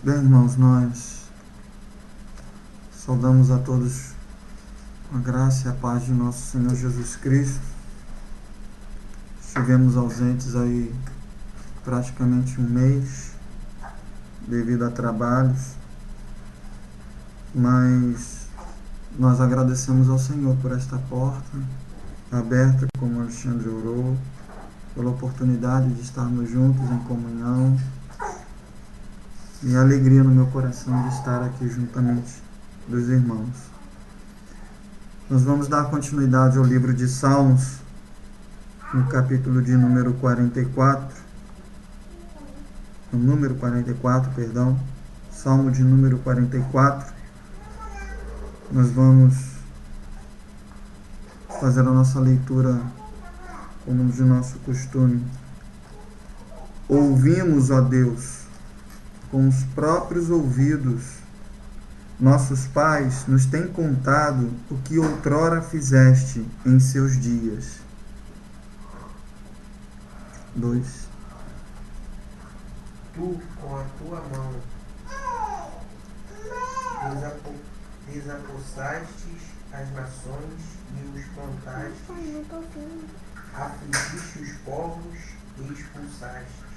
Bem, irmãos, nós saudamos a todos a graça e a paz de nosso Senhor Jesus Cristo. Estivemos ausentes aí praticamente um mês devido a trabalhos, mas nós agradecemos ao Senhor por esta porta aberta, como o Alexandre orou, pela oportunidade de estarmos juntos em comunhão e a alegria no meu coração de estar aqui juntamente dos irmãos. Nós vamos dar continuidade ao livro de Salmos, no capítulo de número 44, Salmo de número 44. Nós vamos fazer a nossa leitura como de nosso costume. Ouvimos, ó Deus, com os próprios ouvidos. Nossos pais nos têm contado o que outrora fizeste em seus dias. 2. Tu, com a tua mão, desapossastes as nações e os plantastes, afligiste os povos e expulsastes.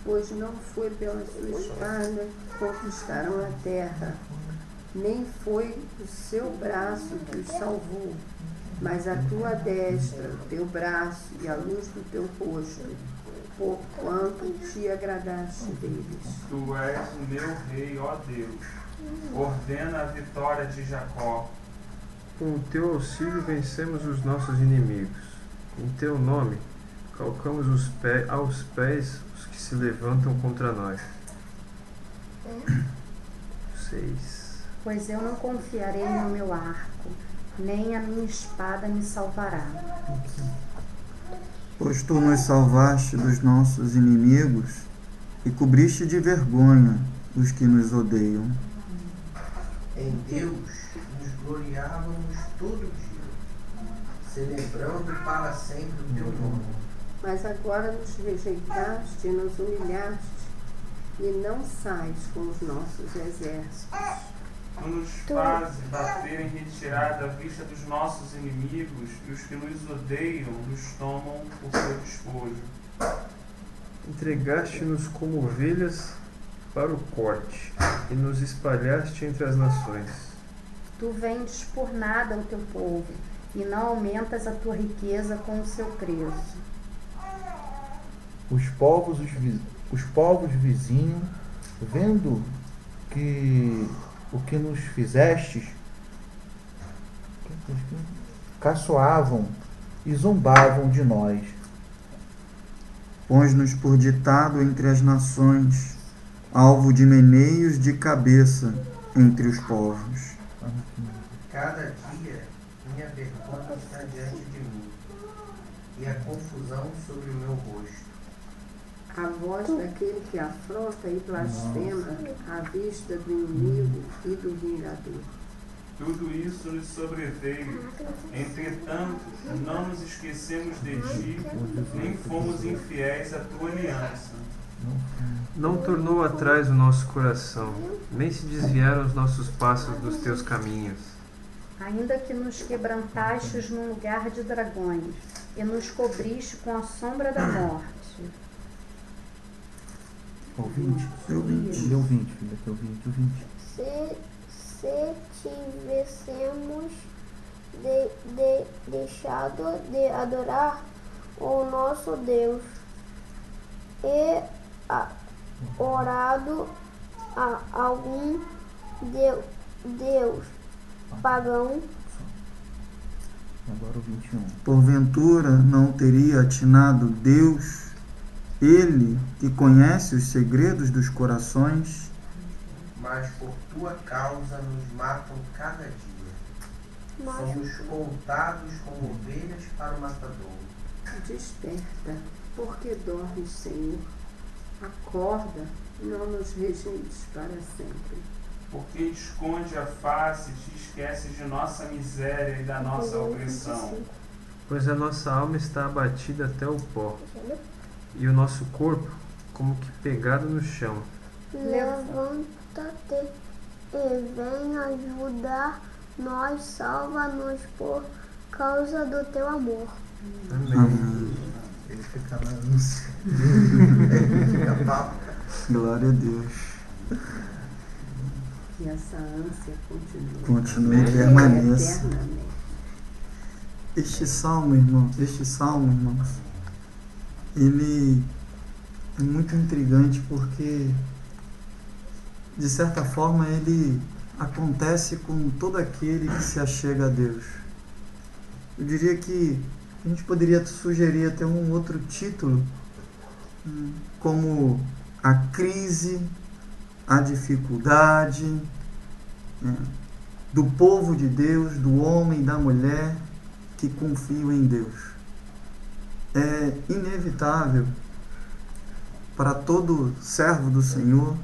Pois não foi pela sua espada que conquistaram a terra, nem foi o seu braço que os salvou, mas a tua destra, o teu braço e a luz do teu rosto, porquanto te agradaste deles. Tu és o meu rei, ó Deus. Ordena a vitória de Jacó. Com o teu auxílio vencemos os nossos inimigos. Em teu nome calcamos aos pés os que se levantam contra nós. 6. Pois eu não confiarei no meu arco, nem a minha espada me salvará. Pois tu nos salvaste dos nossos inimigos e cobriste de vergonha os que nos odeiam. Em Deus nos gloriávamos todo dia, celebrando para sempre o teu nome. Mas agora nos rejeitaste e nos humilhaste, e não sais com os nossos exércitos. Tu nos fazes bater em retirada à vista dos nossos inimigos, e os que nos odeiam nos tomam por seu despojo. Entregaste-nos como ovelhas para o corte, e nos espalhaste entre as nações. Tu vendes por nada o teu povo, e não aumentas a tua riqueza com o seu preço. Os povos vizinhos, vendo que o que nos fizestes, caçoavam e zombavam de nós. Pões-nos por ditado entre as nações, alvo de meneios de cabeça entre os povos. Cada dia minha vergonha está diante de mim, e a confusão sobre o meu rosto. A voz daquele que afronta e blasfema à vista do inimigo e do vingador. Tudo isso nos sobreveio. Entretanto, não nos esquecemos de ti, nem fomos infiéis à tua aliança. Não tornou atrás o nosso coração, nem se desviaram os nossos passos dos teus caminhos. Ainda que nos quebrantastes num lugar de dragões, e nos cobriste com a sombra da morte. Ouvinte, Deu 20. deu 20, filha, deu 20, o 20. Se tivéssemos deixado de adorar o nosso Deus e orado a algum Deus pagão, Agora o 21. Porventura não teria atinado Deus, Ele que conhece os segredos dos corações? Mas por tua causa nos matam cada dia. mas Somos contados como ovelhas para o matador. Desperta, porque dormes, Senhor. Acorda, não nos rejeites para sempre. Porque esconde a face e te esqueces de nossa miséria e da nossa opressão. Pois a nossa alma está abatida até o pó, e o nosso corpo como que pegado no chão. levanta-te e vem ajudar nós, salva-nos por causa do teu amor. Amém. Ele fica na ânsia. Ele fica papo. Glória a Deus. Que essa ânsia continue. Continue e permaneça. Eternamente. Este salmo, irmãos, ele é muito intrigante porque, de certa forma, ele acontece com todo aquele que se achega a Deus. Eu diria que a gente poderia sugerir até um outro título, como a crise, a dificuldade do povo de Deus, do homem e da mulher que confiam em Deus. É inevitável para todo servo do Senhor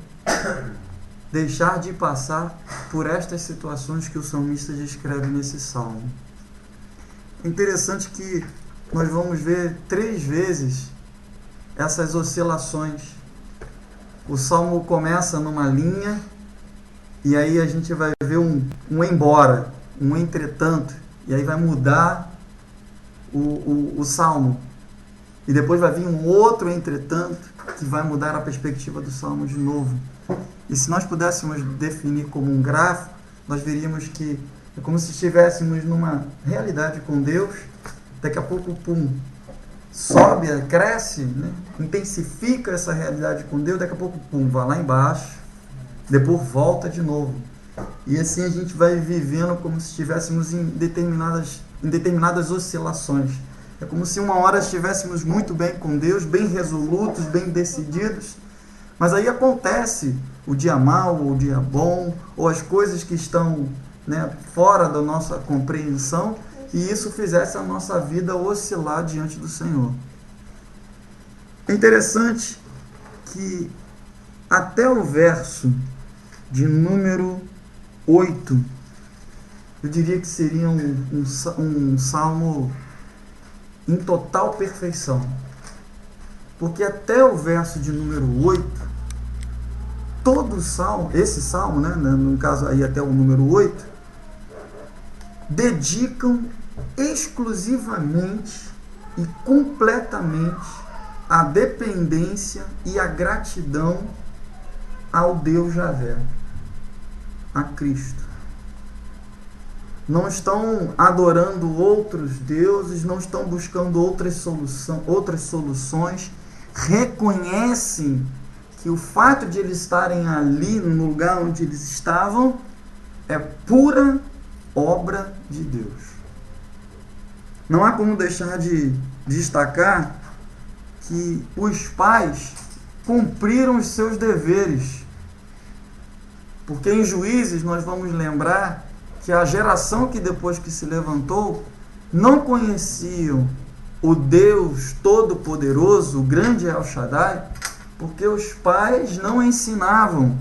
deixar de passar por estas situações que o salmista descreve nesse salmo. É interessante que nós vamos ver 3 vezes essas oscilações. O salmo começa numa linha e aí a gente vai ver um embora, um entretanto, e aí vai mudar o salmo. E depois vai vir um outro entretanto que vai mudar a perspectiva do salmo de novo. E se nós pudéssemos definir como um gráfico, nós veríamos que é como se estivéssemos numa realidade com Deus. Daqui a pouco, sobe, cresce, né? Intensifica essa realidade com Deus. Daqui a pouco, vai lá embaixo, depois volta de novo. E assim a gente vai vivendo como se estivéssemos em determinadas oscilações. É como se uma hora estivéssemos muito bem com Deus, bem resolutos, bem decididos, mas aí acontece o dia mau, ou o dia bom, ou as coisas que estão, fora da nossa compreensão, e isso fizesse a nossa vida oscilar diante do Senhor. É interessante que até o verso de número 8, eu diria que seria um salmo em total perfeição. Porque até o verso de número 8, todo o salmo, esse salmo, no caso aí até o número 8, dedicam exclusivamente e completamente a dependência e a gratidão ao Deus Javé, a Cristo. Não estão adorando outros deuses, não estão buscando outras soluções, reconhecem que o fato de eles estarem ali no lugar onde eles estavam é pura obra de Deus. Não há como deixar de destacar que os pais cumpriram os seus deveres, porque em Juízes nós vamos lembrar que a geração que depois que se levantou não conheciam o Deus Todo-Poderoso, o grande El Shaddai, porque os pais não ensinavam,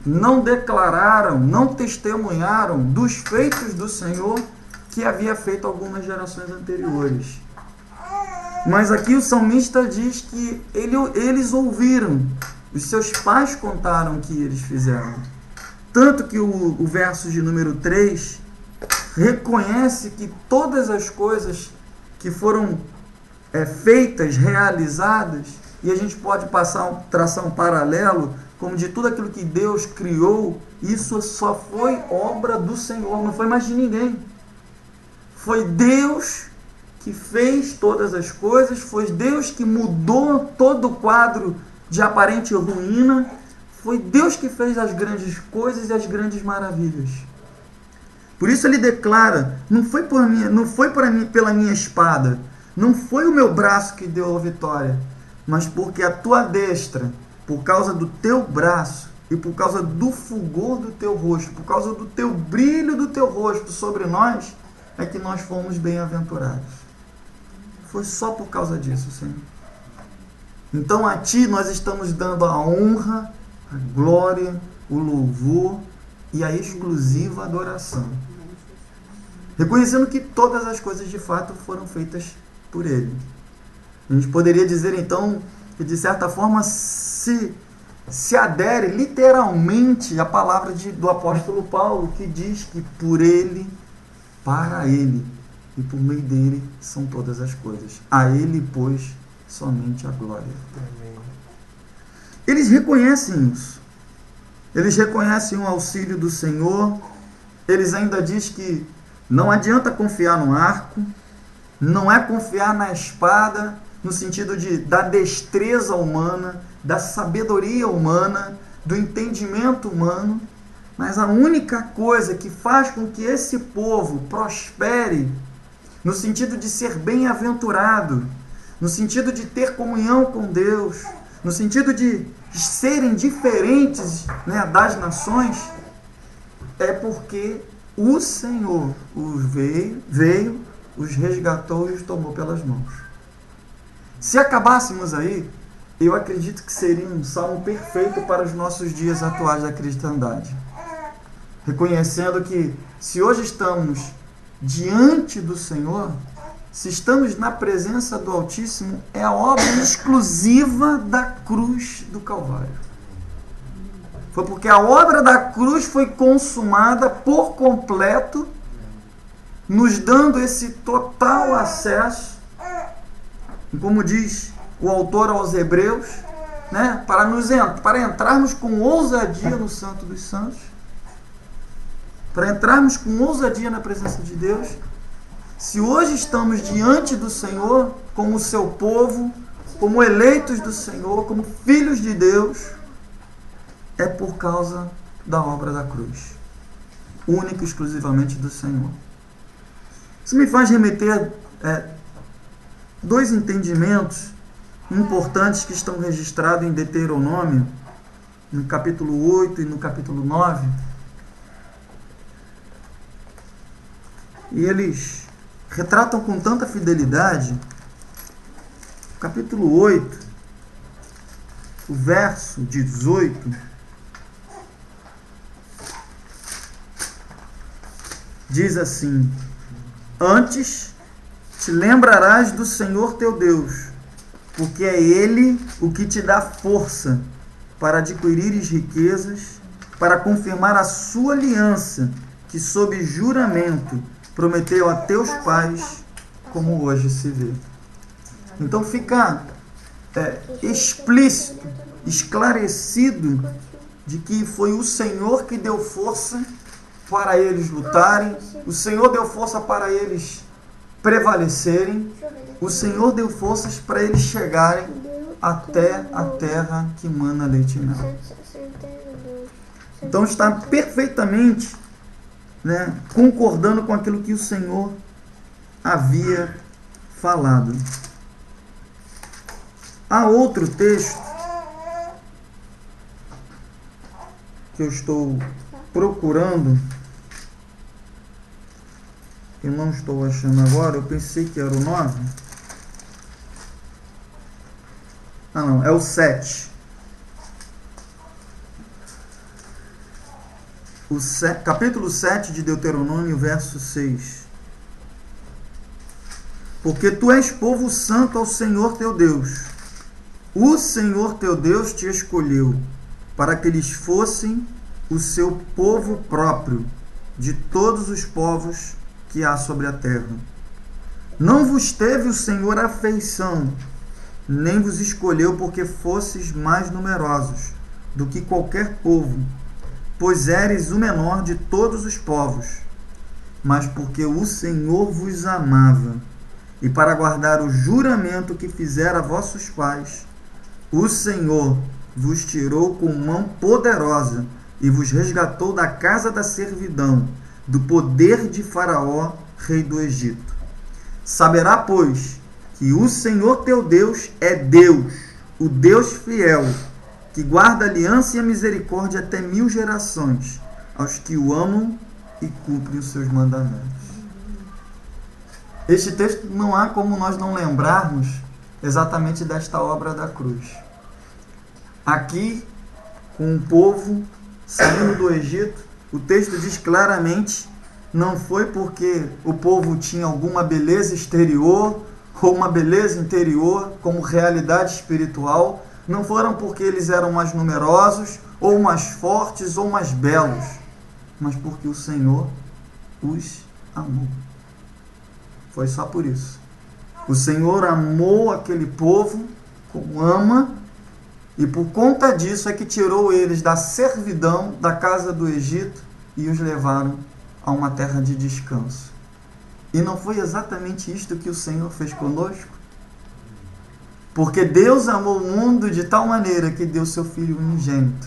não declararam, não testemunharam dos feitos do Senhor que havia feito algumas gerações anteriores. Mas aqui o salmista diz que eles ouviram, os seus pais contaram o que eles fizeram. Tanto que o verso de número 3 reconhece que todas as coisas que foram feitas, realizadas, e a gente pode traçar um paralelo, como de tudo aquilo que Deus criou, isso só foi obra do Senhor, não foi mais de ninguém. Foi Deus que fez todas as coisas, foi Deus que mudou todo o quadro de aparente ruína, foi Deus que fez as grandes coisas e as grandes maravilhas. Por isso ele declara, não foi pela minha espada, não foi o meu braço que deu a vitória, mas porque a tua destra, por causa do teu braço e por causa do fulgor do teu rosto, por causa do teu brilho do teu rosto sobre nós, é que nós fomos bem-aventurados. Foi só por causa disso, Senhor. Então a Ti nós estamos dando a honra, a glória, o louvor e a exclusiva adoração. Reconhecendo que todas as coisas de fato foram feitas por Ele. A gente poderia dizer então que de certa forma, se se adere literalmente à palavra do apóstolo Paulo, que diz que por ele, para ele e por meio dele são todas as coisas. A ele, pois, somente a glória. Amém. Eles reconhecem isso. Eles reconhecem o auxílio do Senhor. Eles ainda dizem que não adianta confiar no arco, não é confiar na espada, no sentido da destreza humana, da sabedoria humana, do entendimento humano, mas a única coisa que faz com que esse povo prospere, no sentido de ser bem-aventurado, no sentido de ter comunhão com Deus, no sentido de serem diferentes, né, das nações, é porque o Senhor os veio, os resgatou e os tomou pelas mãos. Se acabássemos aí, eu acredito que seria um salmo perfeito para os nossos dias atuais da cristandade. Reconhecendo que se hoje estamos diante do Senhor, se estamos na presença do Altíssimo, é a obra exclusiva da cruz do Calvário. Foi porque a obra da cruz foi consumada por completo, nos dando esse total acesso, como diz o autor aos Hebreus, né, para entrarmos com ousadia no Santo dos Santos, para entrarmos com ousadia na presença de Deus. Se hoje estamos diante do Senhor, como seu povo, como eleitos do Senhor, como filhos de Deus, é por causa da obra da cruz, única e exclusivamente do Senhor. Isso me faz remeter dois entendimentos importantes que estão registrados em Deuteronômio, no capítulo 8 e no capítulo 9. E eles retratam com tanta fidelidade. Capítulo 8, o verso 18, diz assim: antes te lembrarás do Senhor teu Deus, porque é Ele o que te dá força para adquirires riquezas, para confirmar a sua aliança, que sob juramento prometeu a teus pais, como hoje se vê. Então fica explícito, esclarecido, de que foi o Senhor que deu força para eles lutarem, o Senhor deu força para eles prevalecerem, o Senhor deu forças para eles chegarem até a terra que mana leite e mel. Então está perfeitamente, né, concordando com aquilo que o Senhor havia falado. Há outro texto que eu estou procurando, eu não estou achando agora, eu pensei que era o 9. Ah não, é o 7. Capítulo 7 de Deuteronômio, verso 6. Porque tu és povo santo ao Senhor teu Deus. O Senhor teu Deus te escolheu para que eles fossem o seu povo próprio de todos os povos que há sobre a terra. Não vos teve o Senhor afeição, nem vos escolheu porque fosses mais numerosos do que qualquer povo, pois eres o menor de todos os povos, mas porque o Senhor vos amava, e para guardar o juramento que fizera a vossos pais, o Senhor vos tirou com mão poderosa e vos resgatou da casa da servidão, do poder de Faraó, rei do Egito. Saberá, pois, que o Senhor teu Deus é Deus, o Deus fiel, que guarda a aliança e a misericórdia até 1000 gerações, aos que o amam e cumprem os seus mandamentos. Este texto não há como nós não lembrarmos exatamente desta obra da cruz. Aqui, com o povo saindo do Egito, o texto diz claramente, não foi porque o povo tinha alguma beleza exterior ou uma beleza interior como realidade espiritual, não foram porque eles eram mais numerosos, ou mais fortes, ou mais belos, mas porque o Senhor os amou. Foi só por isso. O Senhor amou aquele povo como ama, e por conta disso é que tirou eles da servidão da casa do Egito e os levaram a uma terra de descanso. E não foi exatamente isto que o Senhor fez conosco? Porque Deus amou o mundo de tal maneira que deu seu Filho unigênito,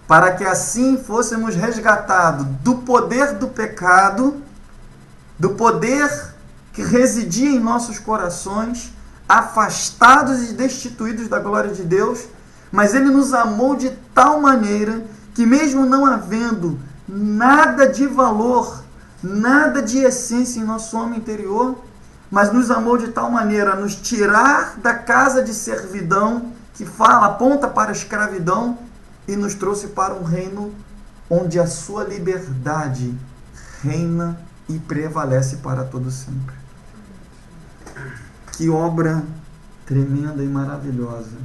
para que assim fôssemos resgatados do poder do pecado, do poder que residia em nossos corações, afastados e destituídos da glória de Deus, mas Ele nos amou de tal maneira que, mesmo não havendo nada de valor, nada de essência em nosso homem interior, mas nos amou de tal maneira a nos tirar da casa de servidão, que aponta para a escravidão, e nos trouxe para um reino onde a sua liberdade reina e prevalece para todo sempre. Que obra tremenda e maravilhosa.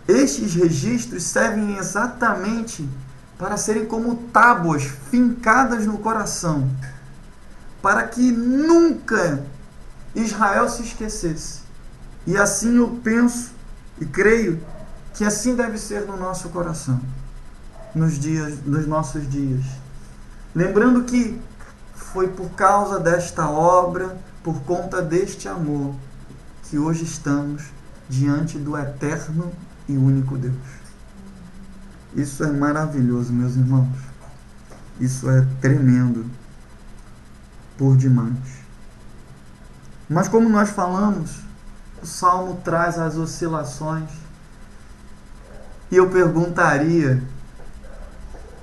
Estes registros servem exatamente para serem como tábuas fincadas no coração, para que nunca Israel se esquecesse. E assim eu penso e creio que assim deve ser no nosso coração, nos nossos dias. Lembrando que foi por causa desta obra, por conta deste amor, que hoje estamos diante do eterno e único Deus. Isso é maravilhoso, meus irmãos. Isso é tremendo por demais. Mas como nós falamos, o Salmo traz as oscilações. E eu perguntaria,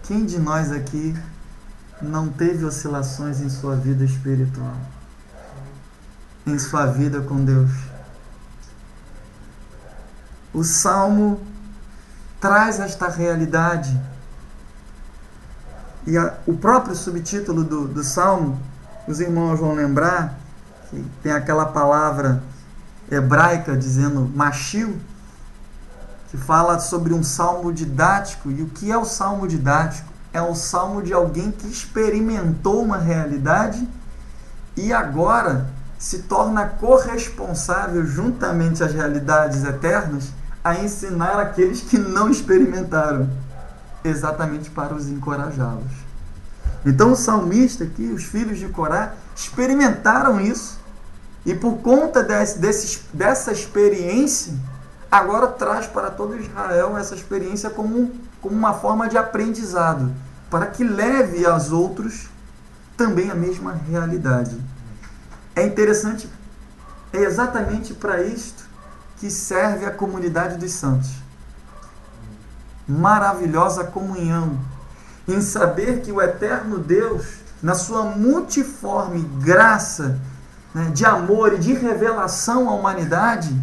quem de nós aqui não teve oscilações em sua vida espiritual? Em sua vida com Deus? O Salmo traz esta realidade. E o próprio subtítulo do Salmo, os irmãos vão lembrar, que tem aquela palavra hebraica dizendo machil, que fala sobre um salmo didático. E o que é o salmo didático? É o salmo de alguém que experimentou uma realidade e agora se torna corresponsável, juntamente às realidades eternas, a ensinar aqueles que não experimentaram, exatamente para os encorajá-los. Então o salmista aqui, os filhos de Corá, experimentaram isso, e por conta dessa experiência, agora traz para todo Israel essa experiência como uma forma de aprendizado, para que leve aos outros também a mesma realidade. É interessante, é exatamente para isto que serve a comunidade dos santos. Maravilhosa comunhão em saber que o eterno Deus, na sua multiforme graça, de amor e de revelação à humanidade,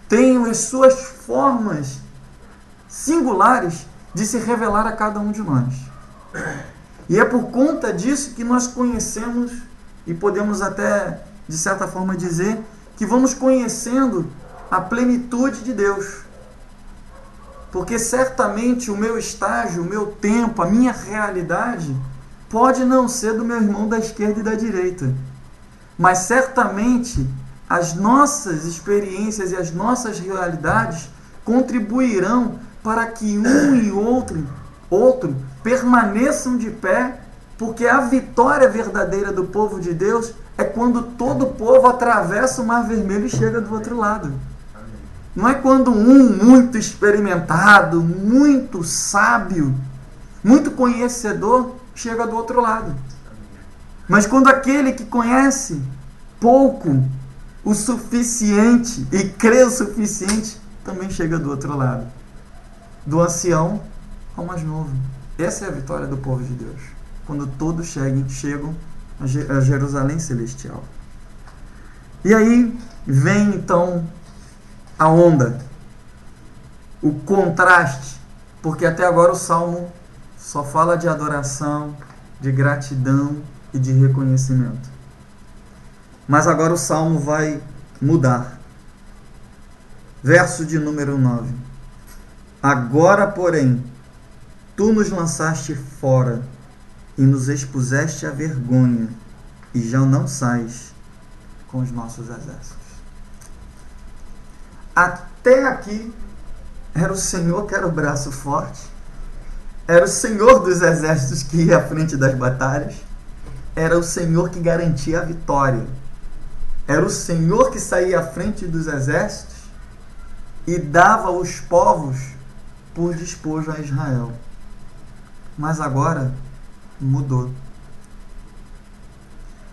tem as suas formas singulares de se revelar a cada um de nós. E é por conta disso que nós conhecemos, e podemos até, de certa forma, dizer que vamos conhecendo a plenitude de Deus. Porque certamente o meu estágio, o meu tempo, a minha realidade pode não ser do meu irmão da esquerda e da direita. Mas certamente as nossas experiências e as nossas realidades contribuirão para que um e outro permaneçam de pé, porque a vitória verdadeira do povo de Deus é quando todo o povo atravessa o Mar Vermelho e chega do outro lado. Não é quando um muito experimentado, muito sábio, muito conhecedor chega do outro lado. Mas quando aquele que conhece pouco, o suficiente e crê o suficiente, também chega do outro lado. Do ancião ao mais novo. Essa é a vitória do povo de Deus. Quando todos chegam a Jerusalém Celestial. E aí vem então a onda, o contraste, porque até agora o Salmo só fala de adoração, de gratidão e de reconhecimento. Mas agora o Salmo vai mudar. Verso de número 9. Agora, porém, tu nos lançaste fora e nos expuseste à vergonha, e já não sais com os nossos exércitos. Até aqui, era o Senhor que era o braço forte, era o Senhor dos exércitos que ia à frente das batalhas, era o Senhor que garantia a vitória, era o Senhor que saía à frente dos exércitos e dava os povos por despojo a Israel. Mas agora mudou.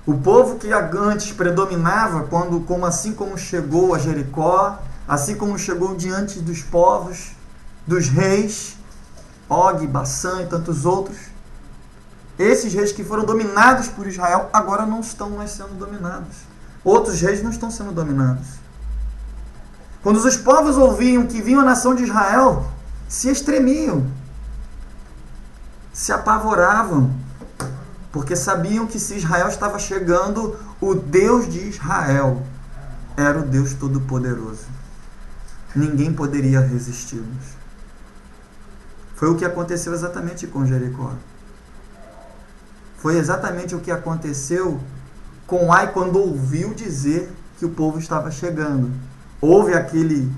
O povo que antes predominava, assim como chegou a Jericó, assim como chegou diante dos povos, dos reis, Og, Bassã e tantos outros, esses reis que foram dominados por Israel, agora não estão mais sendo dominados. Outros reis não estão sendo dominados. Quando os povos ouviam que vinha a nação de Israel, se estremiam, se apavoravam, porque sabiam que se Israel estava chegando, o Deus de Israel era o Deus Todo-Poderoso. Ninguém poderia resisti-los. Foi o que aconteceu exatamente com Jericó. Foi exatamente o que aconteceu com Ai quando ouviu dizer que o povo estava chegando. Houve aquele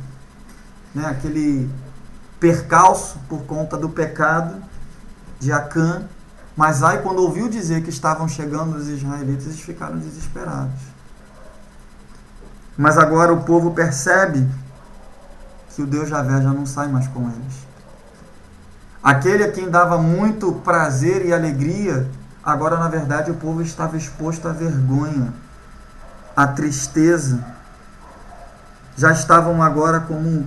percalço por conta do pecado de Acã, mas Ai quando ouviu dizer que estavam chegando os israelitas, eles ficaram desesperados. Mas agora o povo percebe que o Deus Javé já não sai mais com eles. Aquele a quem dava muito prazer e alegria, agora na verdade o povo estava exposto à vergonha, à tristeza. Já estavam agora como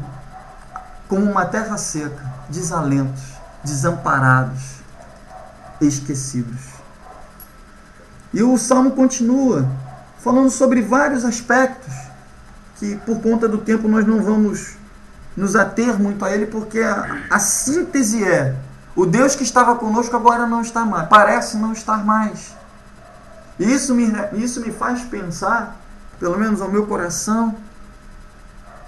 uma terra seca, desalentos, desamparados, esquecidos. E o Salmo continua falando sobre vários aspectos que por conta do tempo nós não vamos nos ater muito a ele, porque a síntese é: o Deus que estava conosco agora não está mais, parece não estar mais. E isso me faz pensar, pelo menos ao meu coração,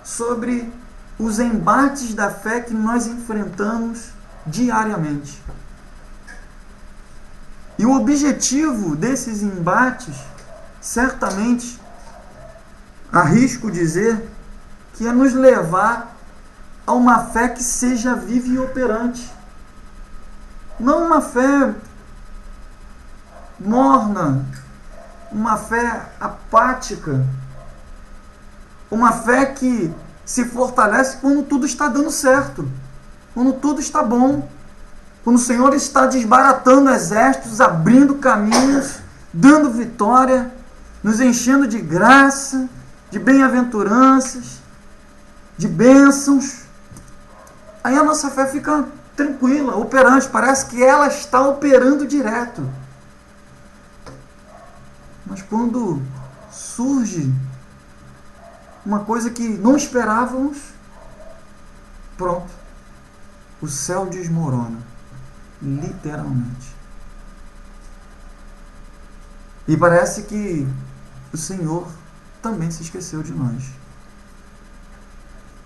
sobre os embates da fé que nós enfrentamos diariamente. E o objetivo desses embates, certamente, arrisco dizer, que é nos levar a uma fé que seja viva e operante. Não uma fé morna, uma fé apática, uma fé que se fortalece quando tudo está dando certo, quando tudo está bom, quando o Senhor está desbaratando exércitos, abrindo caminhos, dando vitória, nos enchendo de graça, de bem-aventuranças, de bênçãos. Aí a nossa fé fica tranquila, operante, parece que ela está operando direto. Mas quando surge uma coisa que não esperávamos, pronto, o céu desmorona, literalmente. E parece que o Senhor também se esqueceu de nós.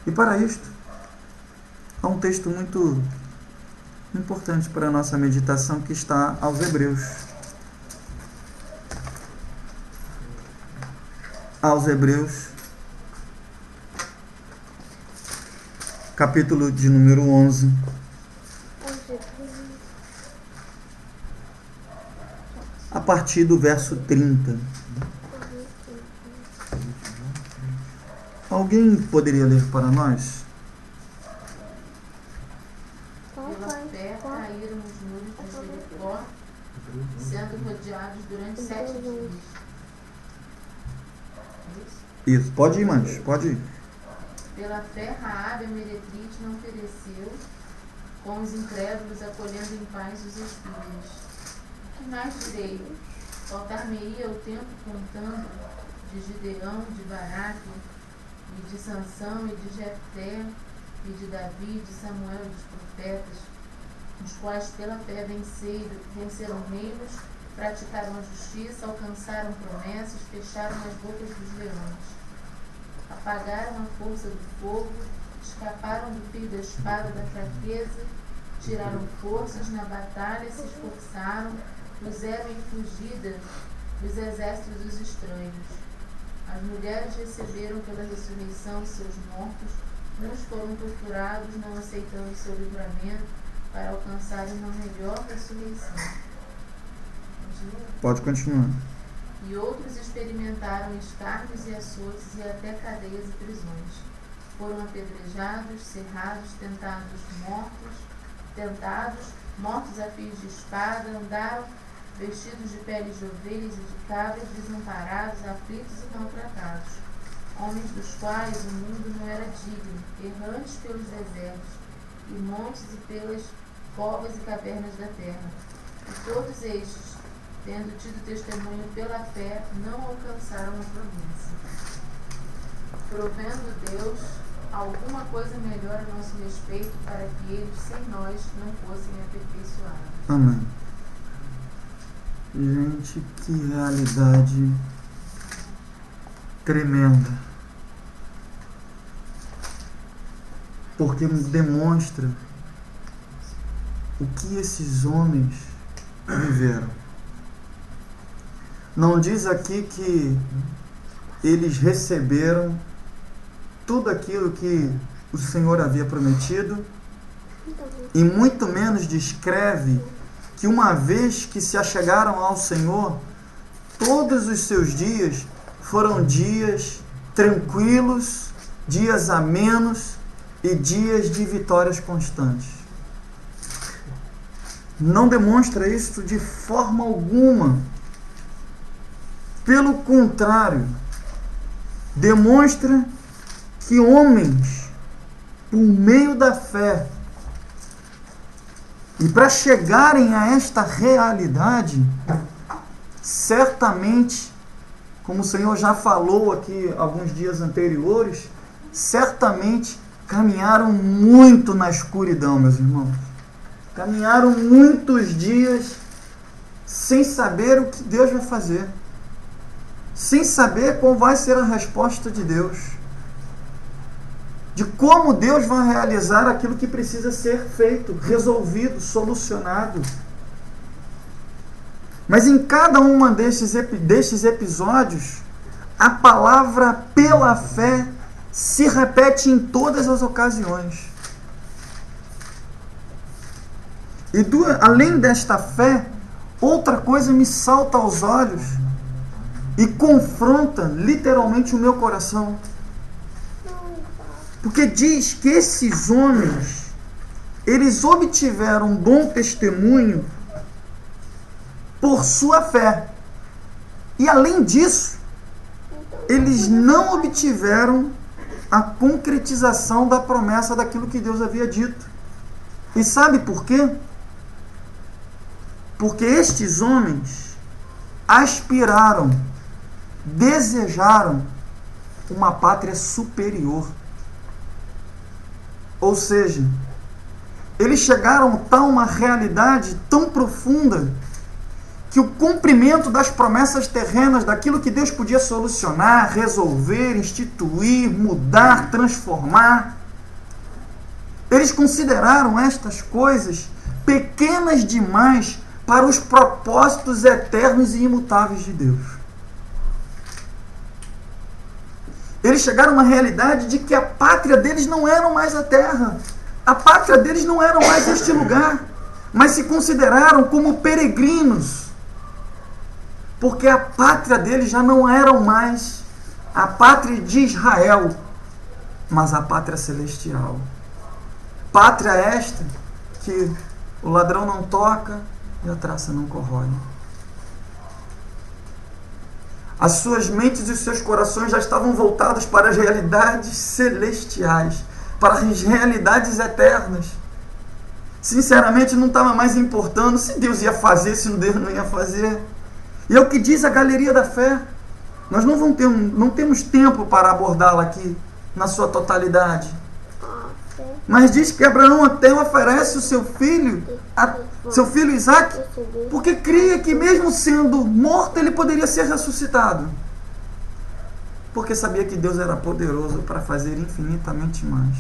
E para isto, há um texto muito importante para a nossa meditação que está aos Hebreus. Aos Hebreus, capítulo de número 11. A partir do verso 30. Alguém poderia ler para nós? Pela fé caíram os muros de Jericó, sendo rodeados durante 7 dias. Isso, pode ir, Mandes, pode ir. Pela fé, Raabe, a meretriz, não pereceu, com os incrédulos acolhendo em paz os espias. O que mais direi? Faltar-me-ia o tempo contando de Gideão, de Baraque, e de Sansão, e de Jefté, e de Davi, de Samuel e dos profetas, os quais pela fé venceram reinos, praticaram a justiça, alcançaram promessas, fecharam as bocas dos leões. apagaram a força do fogo, escaparam do fio da espada da fraqueza, tiraram forças na batalha, se esforçaram, puseram em fugida os exércitos dos estranhos. As mulheres receberam pela ressurreição seus mortos, uns foram torturados, não aceitando seu livramento, para alcançarem uma melhor ressurreição. Continua? Pode continuar. E outros experimentaram escárnios e açoites e até cadeias e prisões. Foram apedrejados, cerrados, mortos a fios de espada, andaram vestidos de peles de ovelhas e de cabras, desamparados, aflitos e maltratados. Homens dos quais o mundo não era digno, errantes pelos desertos, e montes e pelas covas e cavernas da terra. E todos estes, tendo tido testemunho pela fé, não alcançaram a promessa. Provendo Deus alguma coisa melhor a nosso respeito, para que eles, sem nós, não fossem aperfeiçoados. Amém. Gente, que realidade tremenda. Porque demonstra o que esses homens viveram. Não diz aqui que eles receberam tudo aquilo que o Senhor havia prometido, e muito menos descreve que uma vez que se achegaram ao Senhor, todos os seus dias foram dias tranquilos, dias amenos e dias de vitórias constantes. Não demonstra isso de forma alguma. Pelo contrário, demonstra que homens, por meio da fé, e para chegarem a esta realidade, certamente, como o Senhor já falou aqui alguns dias anteriores, certamente caminharam muito na escuridão, meus irmãos. Caminharam muitos dias sem saber o que Deus vai fazer, sem saber qual vai ser a resposta de Deus, de como Deus vai realizar aquilo que precisa ser feito, resolvido, solucionado. Mas em cada um destes episódios, a palavra pela fé se repete em todas as ocasiões. E além desta fé, outra coisa me salta aos olhos e confronta literalmente o meu coração. Porque diz que esses homens, eles obtiveram bom testemunho por sua fé. E além disso, eles não obtiveram a concretização da promessa daquilo que Deus havia dito. E sabe por quê? Porque estes homens aspiraram, desejaram uma pátria superior. Ou seja, eles chegaram a uma realidade tão profunda que o cumprimento das promessas terrenas, daquilo que Deus podia solucionar, resolver, instituir, mudar, transformar, eles consideraram estas coisas pequenas demais para os propósitos eternos e imutáveis de Deus. Eles chegaram a uma realidade de que a pátria deles não era mais a terra. A pátria deles não era mais este lugar. Mas se consideraram como peregrinos. Porque a pátria deles já não era mais a pátria de Israel, mas a pátria celestial. Pátria esta que o ladrão não toca e a traça não corrói. As suas mentes e os seus corações já estavam voltados para as realidades celestiais, para as realidades eternas. Sinceramente, não estava mais importando se Deus ia fazer, se Deus não ia fazer. E é o que diz a galeria da fé. Nós não temos tempo para abordá-la aqui na sua totalidade. Mas diz que Abraão até oferece o seu filho Isaac, porque cria que mesmo sendo morto ele poderia ser ressuscitado. porque sabia que Deus era poderoso para fazer infinitamente mais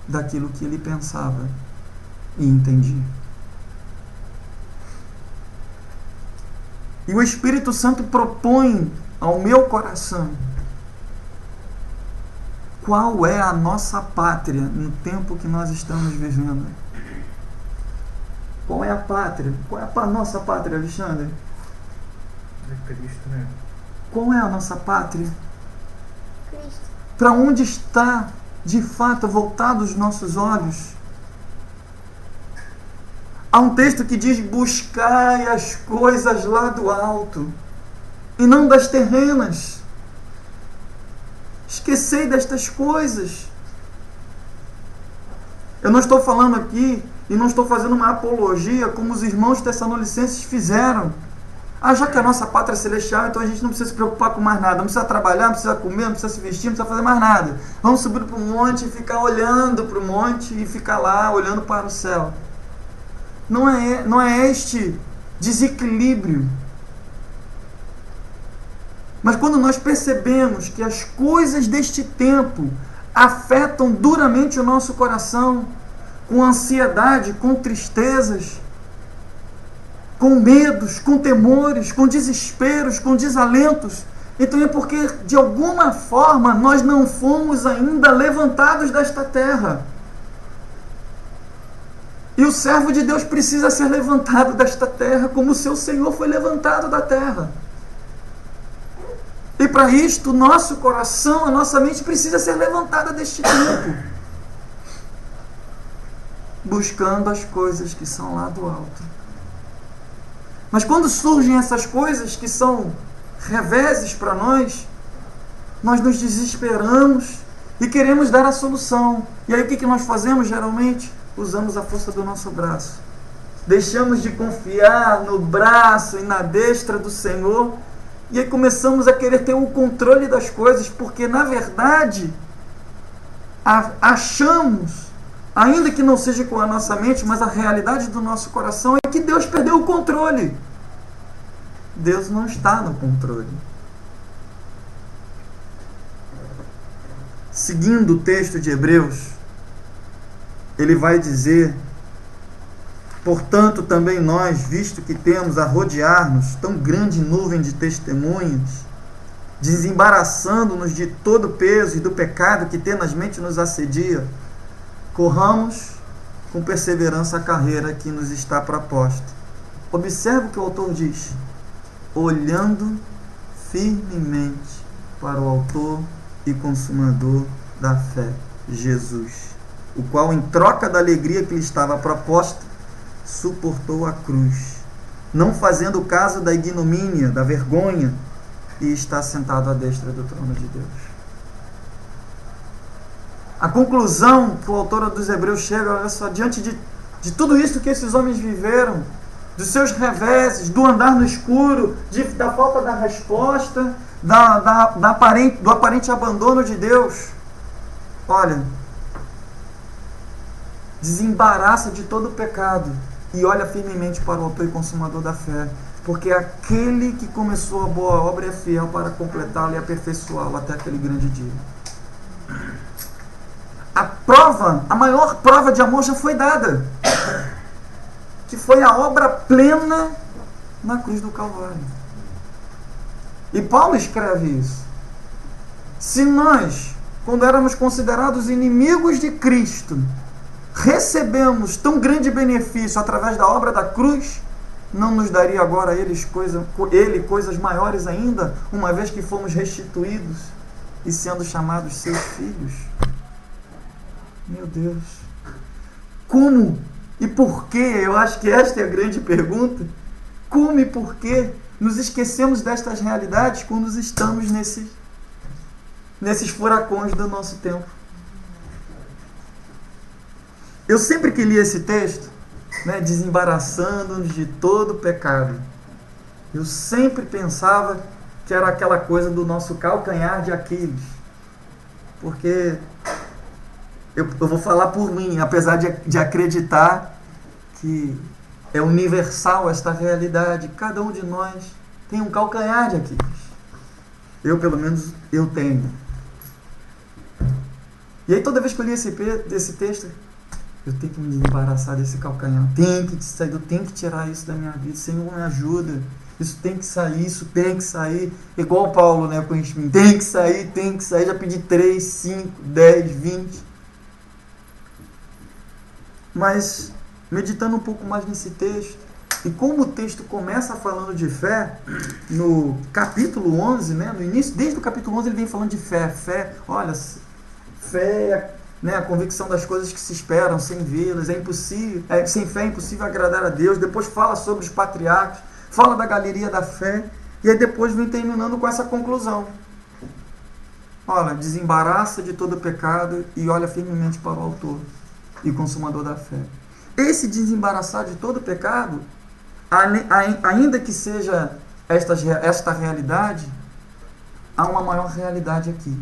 daquilo que ele pensava e entendia. E o Espírito Santo propõe ao meu coração qual é a nossa pátria no tempo que nós estamos vivendo. Qual é a pátria? Qual é a nossa pátria, Alexandre? É Cristo, né? Qual é a nossa pátria? Cristo. Para onde está, de fato, voltados os nossos olhos? Há um texto que diz: buscai as coisas lá do alto, e não das terrenas. Esquecei destas coisas. Eu não estou falando aqui, e não estou fazendo uma apologia como os irmãos tessalonicenses fizeram. Já que a nossa pátria é celestial, então a gente não precisa se preocupar com mais nada. Não precisa trabalhar, não precisa comer, não precisa se vestir, não precisa fazer mais nada. Vamos subir para o monte e ficar olhando para o monte e ficar lá olhando para o céu. Não é este desequilíbrio. Mas quando nós percebemos que as coisas deste tempo afetam duramente o nosso coração, com ansiedade, com tristezas, com medos, com temores, com desesperos, com desalentos, então é porque de alguma forma nós não fomos ainda levantados desta terra. E o servo de Deus precisa ser levantado desta terra como o seu Senhor foi levantado da terra. E para isto, o nosso coração, a nossa mente precisa ser levantada deste tempo, buscando as coisas que são lá do alto. Mas quando surgem essas coisas que são reveses para nós nos desesperamos e queremos dar a solução. E aí o que nós fazemos geralmente? Usamos a força do nosso braço. Deixamos de confiar no braço e na destra do Senhor, e aí começamos a querer ter o controle das coisas, porque na verdade achamos, ainda que não seja com a nossa mente, mas a realidade do nosso coração é que Deus perdeu o controle. Deus não está no controle. Seguindo o texto de Hebreus, ele vai dizer: portanto, também nós, visto que temos a rodear-nos tão grande nuvem de testemunhas, desembaraçando-nos de todo o peso e do pecado que tenazmente nos assedia, corramos com perseverança a carreira que nos está proposta. Observe o que o autor diz: olhando firmemente para o autor e consumador da fé, Jesus, o qual, em troca da alegria que lhe estava proposta, suportou a cruz, não fazendo caso da ignomínia, da vergonha, e está sentado à destra do trono de Deus. A conclusão que o autor dos Hebreus chega, olha só, diante de tudo isso que esses homens viveram, dos seus reveses, do andar no escuro, da falta da resposta, do aparente abandono de Deus, olha, desembaraça de todo o pecado e olha firmemente para o autor e consumador da fé, porque aquele que começou a boa obra é fiel para completá-la e aperfeiçoá-la até aquele grande dia. A maior prova de amor já foi dada, que foi a obra plena na cruz do Calvário. E Paulo escreve isso. Se nós, quando éramos considerados inimigos de Cristo, recebemos tão grande benefício através da obra da cruz, não nos daria agora a ele coisas maiores ainda, uma vez que fomos restituídos e sendo chamados seus filhos? Meu Deus! Como e por que? Eu acho que esta é a grande pergunta. Como e por que nos esquecemos destas realidades quando estamos nesses furacões do nosso tempo? Eu sempre que li esse texto, desembaraçando-nos de todo pecado, eu sempre pensava que era aquela coisa do nosso calcanhar de Aquiles. Porque eu vou falar por mim, apesar de acreditar que é universal esta realidade, cada um de nós tem um calcanhar de Aquiles. Eu, pelo menos, eu tenho. E aí toda vez que eu li esse texto, eu tenho que me desembaraçar desse calcanhar. Tenho que tirar isso da minha vida. Senhor, me ajuda. Isso tem que sair, isso tem que sair. Igual o Paulo, né, com isso. Tem que sair. Já pedi 3, 5, 10, 20. Mas, meditando um pouco mais nesse texto, e como o texto começa falando de fé, no capítulo 11, né, no início, desde o capítulo 11 ele vem falando de fé. Fé, olha, fé, né, a convicção das coisas que se esperam, sem vê-las, sem fé é impossível agradar a Deus. Depois fala sobre os patriarcas, fala da galeria da fé, e aí depois vem terminando com essa conclusão. Olha, desembaraça de todo pecado e olha firmemente para o autor e consumador da fé. Esse desembaraçar de todo pecado, ainda que seja esta realidade, há uma maior realidade aqui.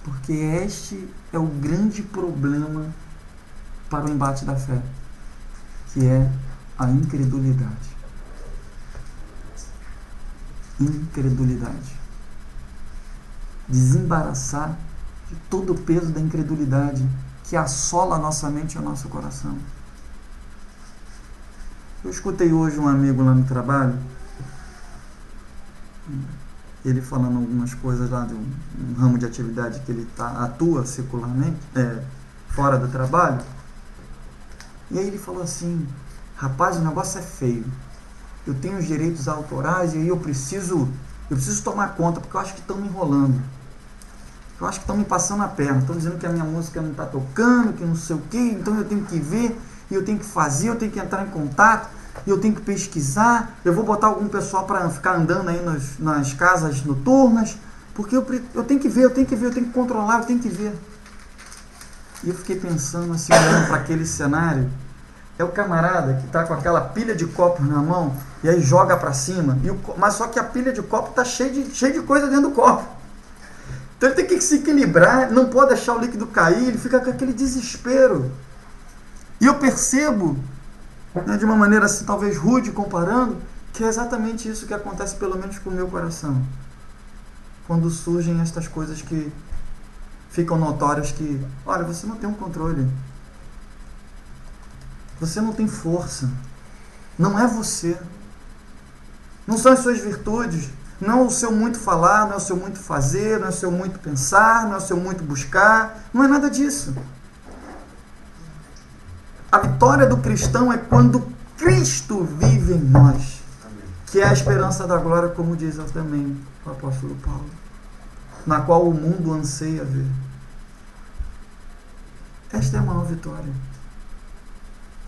Porque este é o grande problema para o embate da fé, que é a incredulidade. Incredulidade. Desembaraçar de todo o peso da incredulidade que assola a nossa mente e o nosso coração. Eu escutei hoje um amigo lá no trabalho, ele falando algumas coisas lá de um ramo de atividade que ele atua secularmente, fora do trabalho. E aí ele falou assim: rapaz, o negócio é feio. Eu tenho os direitos autorais e aí eu preciso tomar conta, porque eu acho que estão me enrolando. Eu acho que estão me passando a perna. Estão dizendo que a minha música não está tocando, que não sei o quê. Então eu tenho que ver, e eu tenho que fazer, eu tenho que entrar em contato, e eu tenho que pesquisar. Eu vou botar algum pessoal para ficar andando aí nas casas noturnas, porque eu tenho que ver, eu tenho que controlar, eu tenho que ver. E eu fiquei pensando assim, olhando para aquele cenário. É o camarada que está com aquela pilha de copos na mão e aí joga para cima, mas só que a pilha de copo está cheia de coisa dentro do copo. Então ele tem que se equilibrar, não pode deixar o líquido cair, ele fica com aquele desespero. E eu percebo, né, de uma maneira assim, talvez rude comparando, que é exatamente isso que acontece pelo menos com o meu coração. Quando surgem estas coisas que ficam notórias que, olha, você não tem um controle. Você não tem força. Não é você. Não são as suas virtudes. Não é o seu muito falar, não é o seu muito fazer, não é o seu muito pensar, não é o seu muito buscar. Não é nada disso. A vitória do cristão é quando Cristo vive em nós. Que é a esperança da glória, como diz também o apóstolo Paulo. Na qual o mundo anseia ver. Esta é a maior vitória.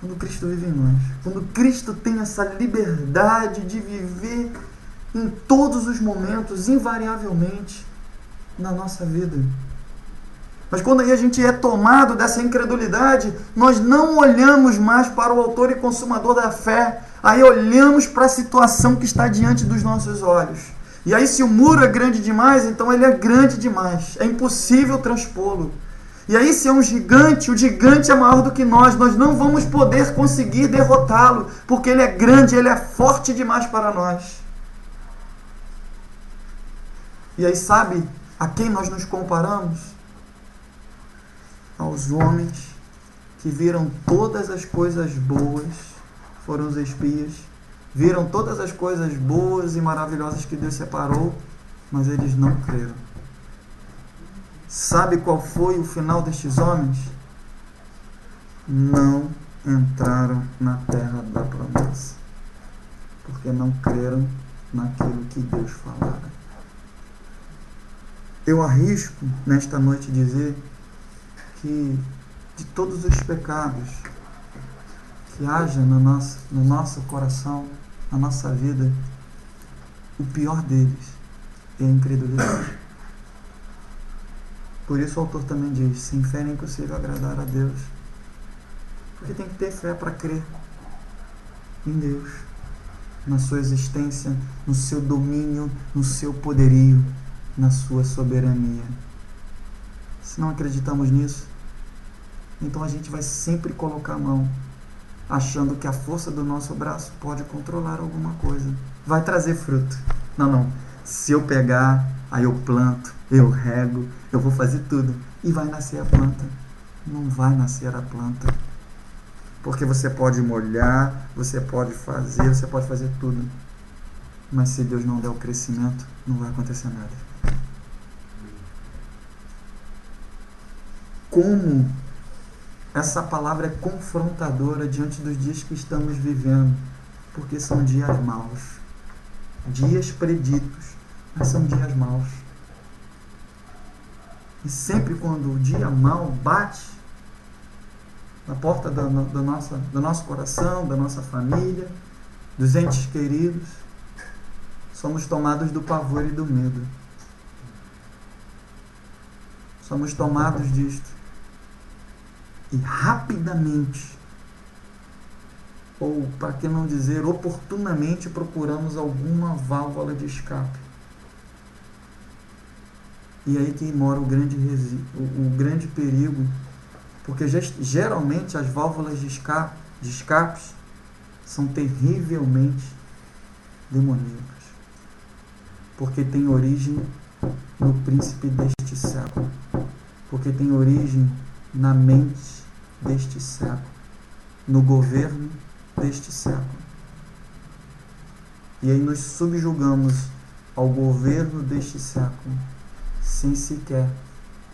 Quando Cristo vive em nós. Quando Cristo tem essa liberdade de viver em todos os momentos, invariavelmente, na nossa vida. Mas quando aí a gente é tomado dessa incredulidade, nós não olhamos mais para o autor e consumador da fé. Aí olhamos para a situação que está diante dos nossos olhos. E aí se o muro é grande demais, então ele é grande demais. É impossível transpô-lo. E aí se é um gigante, o gigante é maior do que nós não vamos poder conseguir derrotá-lo, porque ele é grande, ele é forte demais para nós. E aí sabe a quem nós nos comparamos? Aos homens que viram todas as coisas boas, foram os espias, viram todas as coisas boas e maravilhosas que Deus separou, mas eles não creram. Sabe qual foi o final destes homens? Não entraram na terra da promessa, porque não creram naquilo que Deus falara. Eu arrisco nesta noite dizer que de todos os pecados que haja no nosso coração, na nossa vida, o pior deles é a incredulidade. Por isso o autor também diz, sem fé é impossível agradar a Deus. Porque tem que ter fé para crer em Deus, na sua existência, no seu domínio, no seu poderio, na sua soberania. Se não acreditamos nisso, então a gente vai sempre colocar a mão, achando que a força do nosso braço pode controlar alguma coisa. Vai trazer fruto. Não. Se eu pegar, aí eu planto, eu rego, eu vou fazer tudo. E vai nascer a planta. Não vai nascer a planta. Porque você pode molhar, você pode fazer tudo. Mas se Deus não der o crescimento, não vai acontecer nada. Como essa palavra é confrontadora diante dos dias que estamos vivendo. Porque são dias maus. Dias preditos, mas são dias maus. E sempre quando o dia mau bate na porta do nosso coração, da nossa família, dos entes queridos, somos tomados do pavor e do medo. Somos tomados disto. E rapidamente, ou para que não dizer oportunamente, procuramos alguma válvula de escape. E aí que mora o grande perigo, porque geralmente as válvulas de escapes são terrivelmente demoníacas, porque tem origem no príncipe deste século, porque tem origem na mente deste século, no governo deste século. E aí nos subjugamos ao governo deste século sem sequer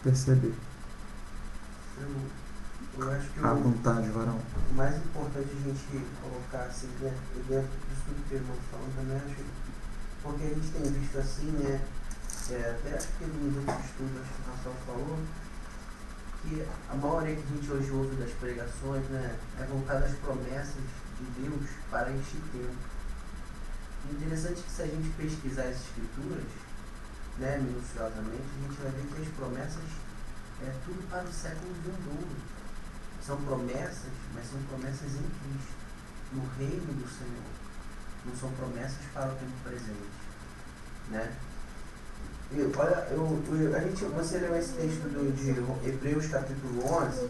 perceber. Eu acho que à vontade, varão. O mais importante a gente colocar assim, né, dentro disso tudo que o irmão falou também, acho, porque a gente tem visto assim, né, até acho que nos outros estudos, acho que o Rafael falou, que a maioria que a gente hoje ouve das pregações, né, é voltada às promessas de Deus para este tempo. O interessante é que se a gente pesquisar as escrituras, né, minuciosamente, a gente vai ver que as promessas é tudo para o século vindouro. São promessas, mas são promessas em Cristo, no reino do Senhor. Não são promessas para o tempo presente, né? Você leu esse texto de Hebreus capítulo 11,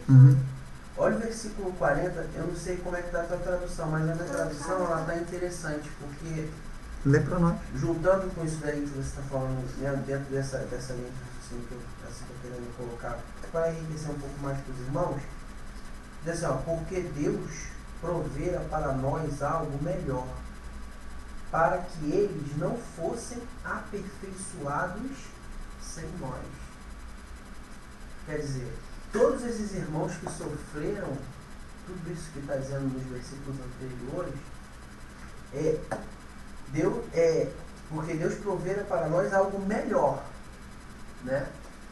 olha o versículo 40, eu não sei como é que está a tua tradução, mas a minha tradução ela está interessante, porque lê para nós. Juntando com isso daí que você está falando, né, dentro dessa linha assim, que eu estou querendo colocar, para enriquecer um pouco mais para os irmãos, diz assim, ó, porque Deus provera para nós algo melhor, para que eles não fossem aperfeiçoados sem nós. Quer dizer, todos esses irmãos que sofreram tudo isso que está dizendo nos versículos anteriores, porque Deus provera para nós algo melhor, né?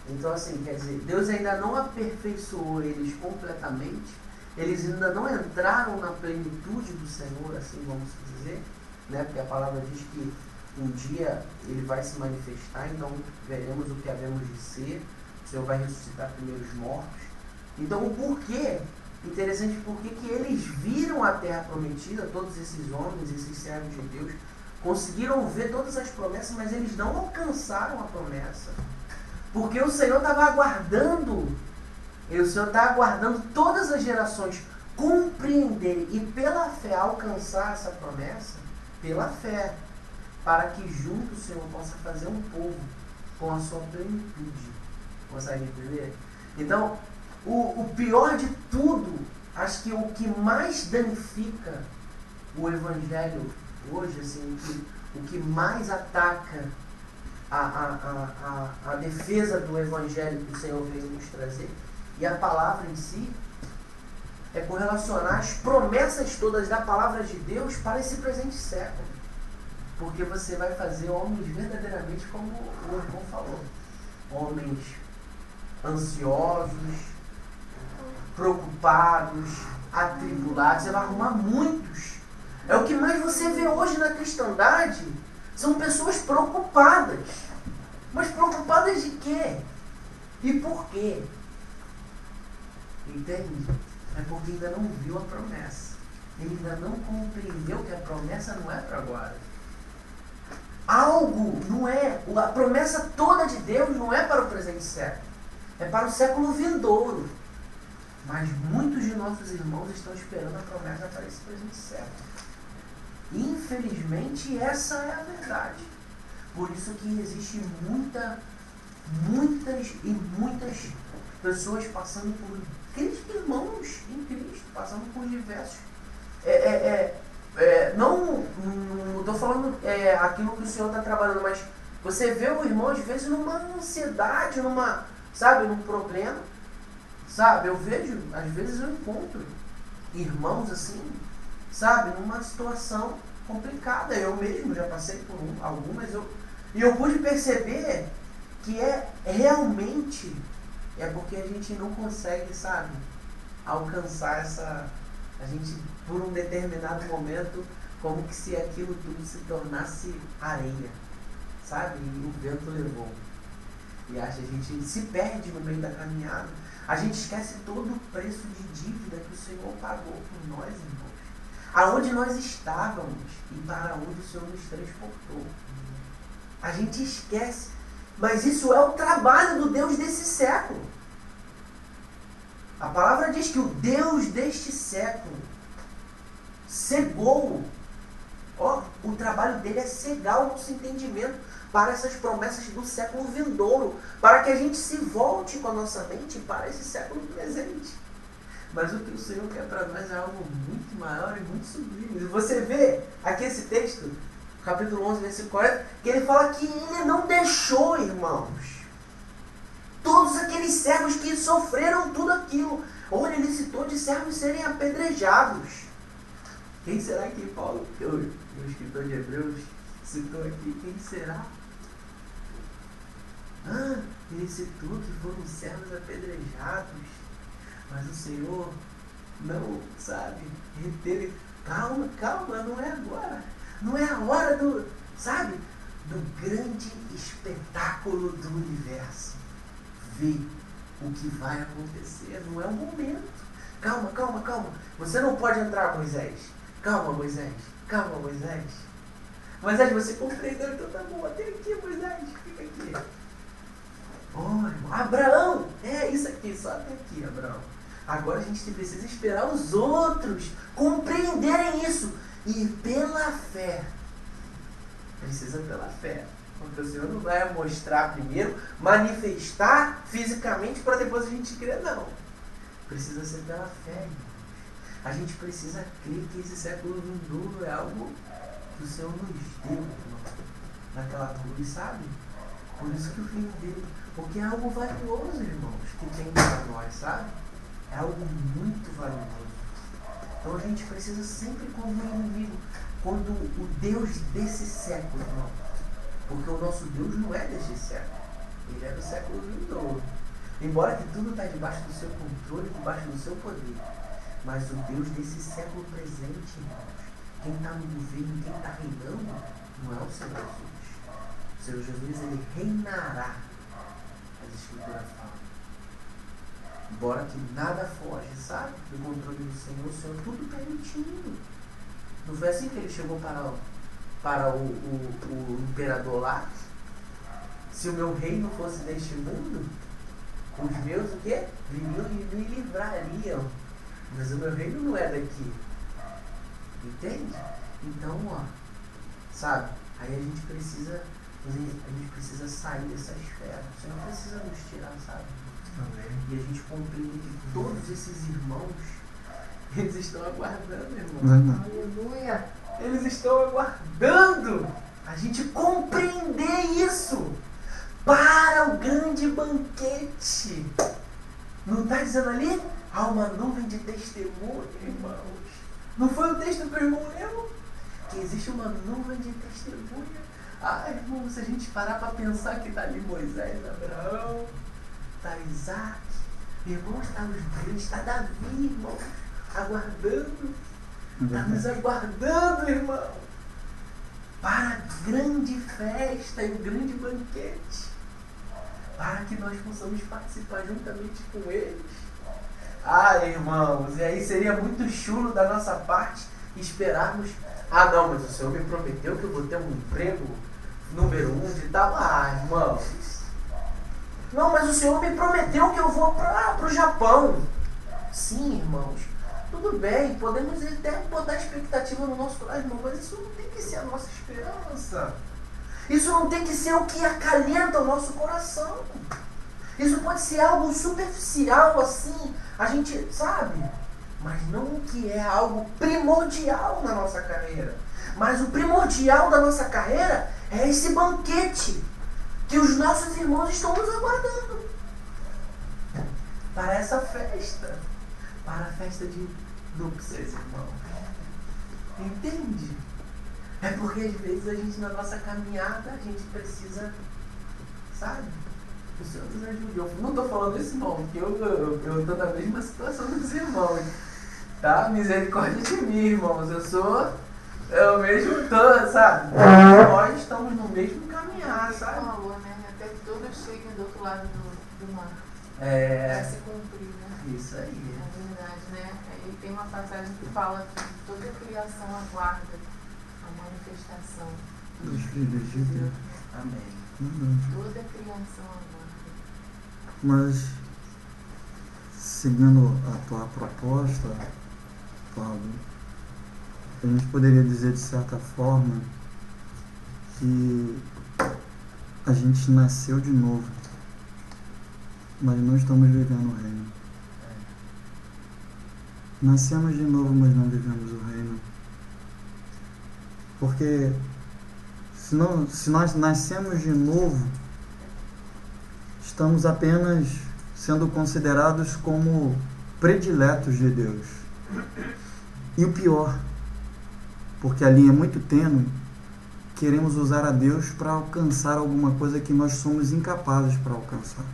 Então, assim, quer dizer, Deus ainda não aperfeiçoou eles completamente, eles ainda não entraram na plenitude do Senhor, assim vamos dizer, né? Porque a palavra diz que um dia ele vai se manifestar, então veremos o que havemos de ser, o Senhor vai ressuscitar primeiros mortos. Então, o porquê, interessante, porque que eles viram a terra prometida, todos esses homens, esses servos de Deus, conseguiram ver todas as promessas, mas eles não alcançaram a promessa. Porque o Senhor estava aguardando, todas as gerações compreenderem e pela fé alcançar essa promessa, pela fé, para que junto o Senhor possa fazer um povo com a sua plenitude. Consegue entender? Então, o pior de tudo, acho que o que mais danifica o Evangelho hoje, assim, o que mais ataca a defesa do Evangelho que o Senhor veio nos trazer, e a palavra em si, é correlacionar as promessas todas da palavra de Deus para esse presente século. Porque você vai fazer homens verdadeiramente como o irmão falou. Homens ansiosos, preocupados, atribulados. Você vai arrumar muitos. É o que mais você vê hoje na cristandade. São pessoas preocupadas. Mas preocupadas de quê? E por quê? Entende? É porque ainda não viu a promessa. Ele ainda não compreendeu que a promessa não é para agora. Algo não é, a promessa toda de Deus não é para o presente século. É para o século vindouro. Mas muitos de nossos irmãos estão esperando a promessa para esse presente século. Infelizmente, essa é a verdade. Por isso que existe muitas pessoas passando por Cristo, irmãos em Cristo, passando por diversos. Não estou falando aquilo que o Senhor está trabalhando, mas você vê o irmão, às vezes, numa ansiedade, num problema. Sabe, eu vejo, às vezes eu encontro irmãos assim, sabe, numa situação complicada. Eu mesmo já passei por algumas, e eu pude perceber que realmente porque a gente não consegue, sabe, alcançar a gente, por um determinado momento, como que se aquilo tudo se tornasse areia, sabe, e o vento levou. E a gente se perde no meio da caminhada, a gente esquece todo o preço de dívida que o Senhor pagou por nós, irmãos. Aonde nós estávamos e para onde o Senhor nos transportou. A gente esquece. Mas isso é o trabalho do Deus desse século. A palavra diz que o Deus deste século cegou. O trabalho dele é cegar o nosso entendimento para essas promessas do século vindouro, para que a gente se volte com a nossa mente para esse século presente. Mas o que o Senhor quer para nós é algo muito maior e muito sublime. Você vê aqui esse texto, capítulo 11, versículo 40, que ele fala que ele não deixou, irmãos, todos aqueles servos que sofreram tudo aquilo. Olha, ele citou de servos serem apedrejados. Quem será que Paulo, o escritor de Hebreus, citou aqui? Quem será? Ele citou que foram servos apedrejados. Mas o Senhor não, sabe, reteve. Calma, não é agora. Não é a hora do grande espetáculo do universo. Ver o que vai acontecer. Não é o momento. Calma. Você não pode entrar, Moisés. Calma, Moisés. Moisés, você compreendeu? Então tá bom, até aqui, Moisés. Fica aqui. Abraão, isso aqui, só até aqui, Abraão. Agora a gente precisa esperar os outros compreenderem isso. E pela fé. Precisa pela fé. Porque o Senhor não vai mostrar primeiro, manifestar fisicamente para depois a gente crer, não. Precisa ser pela fé, irmãos. A gente precisa crer que esse século vindouro é algo que o Senhor nos deu, irmão, naquela cruz, sabe? Por isso que o filho dele, porque é algo valioso, irmãos, que tem para nós, sabe? É algo muito valioso. Então a gente precisa sempre convir inimigo quando o Deus desse século, irmão, porque o nosso Deus não é desse século, ele é do século vindouro. Embora que tudo está debaixo do seu controle, debaixo do seu poder, mas o Deus desse século presente, irmãos, quem está no governo, quem está reinando, não é o Senhor Jesus. O Senhor Jesus, ele reinará, as Escrituras falam. Embora que nada foge, sabe, do controle do Senhor, o Senhor tudo permitindo. Não foi assim que ele chegou para o imperador lá? Se o meu reino fosse deste mundo, os meus o quê? Viriam e me livrariam. Mas o meu reino não é daqui. Entende? Então, sabe, aí a gente precisa sair dessa esfera. O Senhor precisa nos tirar, sabe? Amém. E a gente compreende que todos esses irmãos, eles estão aguardando, irmão. Aleluia. Eles estão aguardando a gente compreender isso para o grande banquete. Não está dizendo ali? Há uma nuvem de testemunho, irmãos. Não foi o texto que o irmão leu? Que existe uma nuvem de testemunha. Irmão, se a gente parar para pensar que está ali Moisés, Abraão, está Isaac, irmãos, está os grandes, está Davi, irmão, aguardando. Está nos aguardando, irmão, para a grande festa e o grande banquete, para que nós possamos participar juntamente com eles. Irmãos, e aí seria muito chulo da nossa parte esperarmos. Não, mas o Senhor me prometeu que eu vou ter um emprego número 1 de tal. Irmãos, não, mas o Senhor me prometeu que eu vou para o Japão. Sim, irmãos, tudo bem, podemos até botar expectativa no nosso coração, mas isso não tem que ser a nossa esperança. Isso não tem que ser o que acalenta o nosso coração. Isso pode ser algo superficial, assim, a gente sabe, mas não o que é algo primordial na nossa carreira. Mas o primordial da nossa carreira é esse banquete que os nossos irmãos estão nos aguardando. Para essa festa. Para a festa de núpcias, irmão. Entende? É porque às vezes a gente, na nossa caminhada, a gente precisa, sabe? O Senhor nos ajude. Eu não estou falando isso, irmão, porque eu estou na mesma situação dos irmãos. Tá? Misericórdia de mim, irmãos. Eu mesmo tô, sabe? Nós estamos no mesmo caminhar, sabe? Falou, né? Até que todos cheguem do outro lado do mar. É. Vai se cumprir, né? Isso aí. É verdade, né? Aí tem uma passagem que fala que toda a criação aguarda a manifestação Dos filhos de Deus. Amém. Toda a criação aguarda. Mas, seguindo a tua proposta, Pablo, a gente poderia dizer de certa forma que a gente nasceu de novo, mas não estamos vivendo o reino. Nascemos de novo, mas não vivemos o reino. Porque se nós nascemos de novo, estamos apenas sendo considerados como prediletos de Deus. E o pior, porque a linha é muito tênue, queremos usar a Deus para alcançar alguma coisa que nós somos incapazes para alcançar.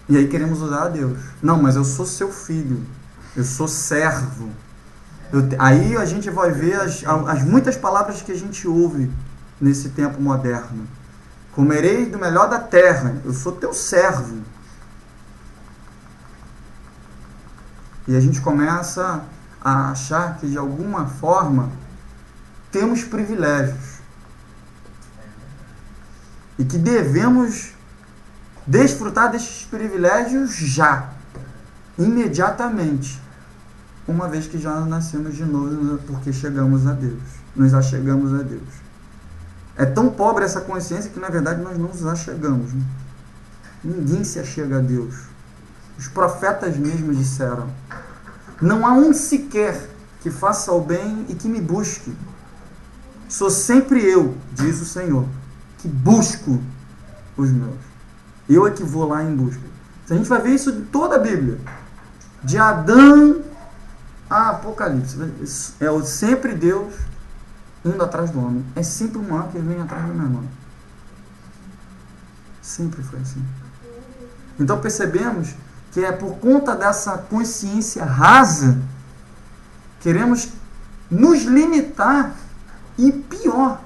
E aí queremos usar a Deus. Não, mas eu sou seu filho, eu sou servo. Aí a gente vai ver as muitas palavras que a gente ouve nesse tempo moderno. Comerei do melhor da terra, eu sou teu servo. E a gente começa a achar que de alguma forma temos privilégios. E que devemos desfrutar desses privilégios já, imediatamente. Uma vez que já nascemos de novo, porque chegamos a Deus. Nos achegamos a Deus. É tão pobre essa consciência que, na verdade, nós não nos achegamos. Né? Ninguém se achega a Deus. Os profetas mesmo disseram: não há um sequer que faça o bem e que me busque. Sou sempre eu, diz o Senhor, que busco os meus. Eu é que vou lá em busca. A gente vai ver isso em toda a Bíblia. De Adão a Apocalipse. É sempre Deus indo atrás do homem. É sempre um humano que vem atrás do meu irmão. Sempre foi assim. Então percebemos que é por conta dessa consciência rasa, queremos nos limitar e, pior,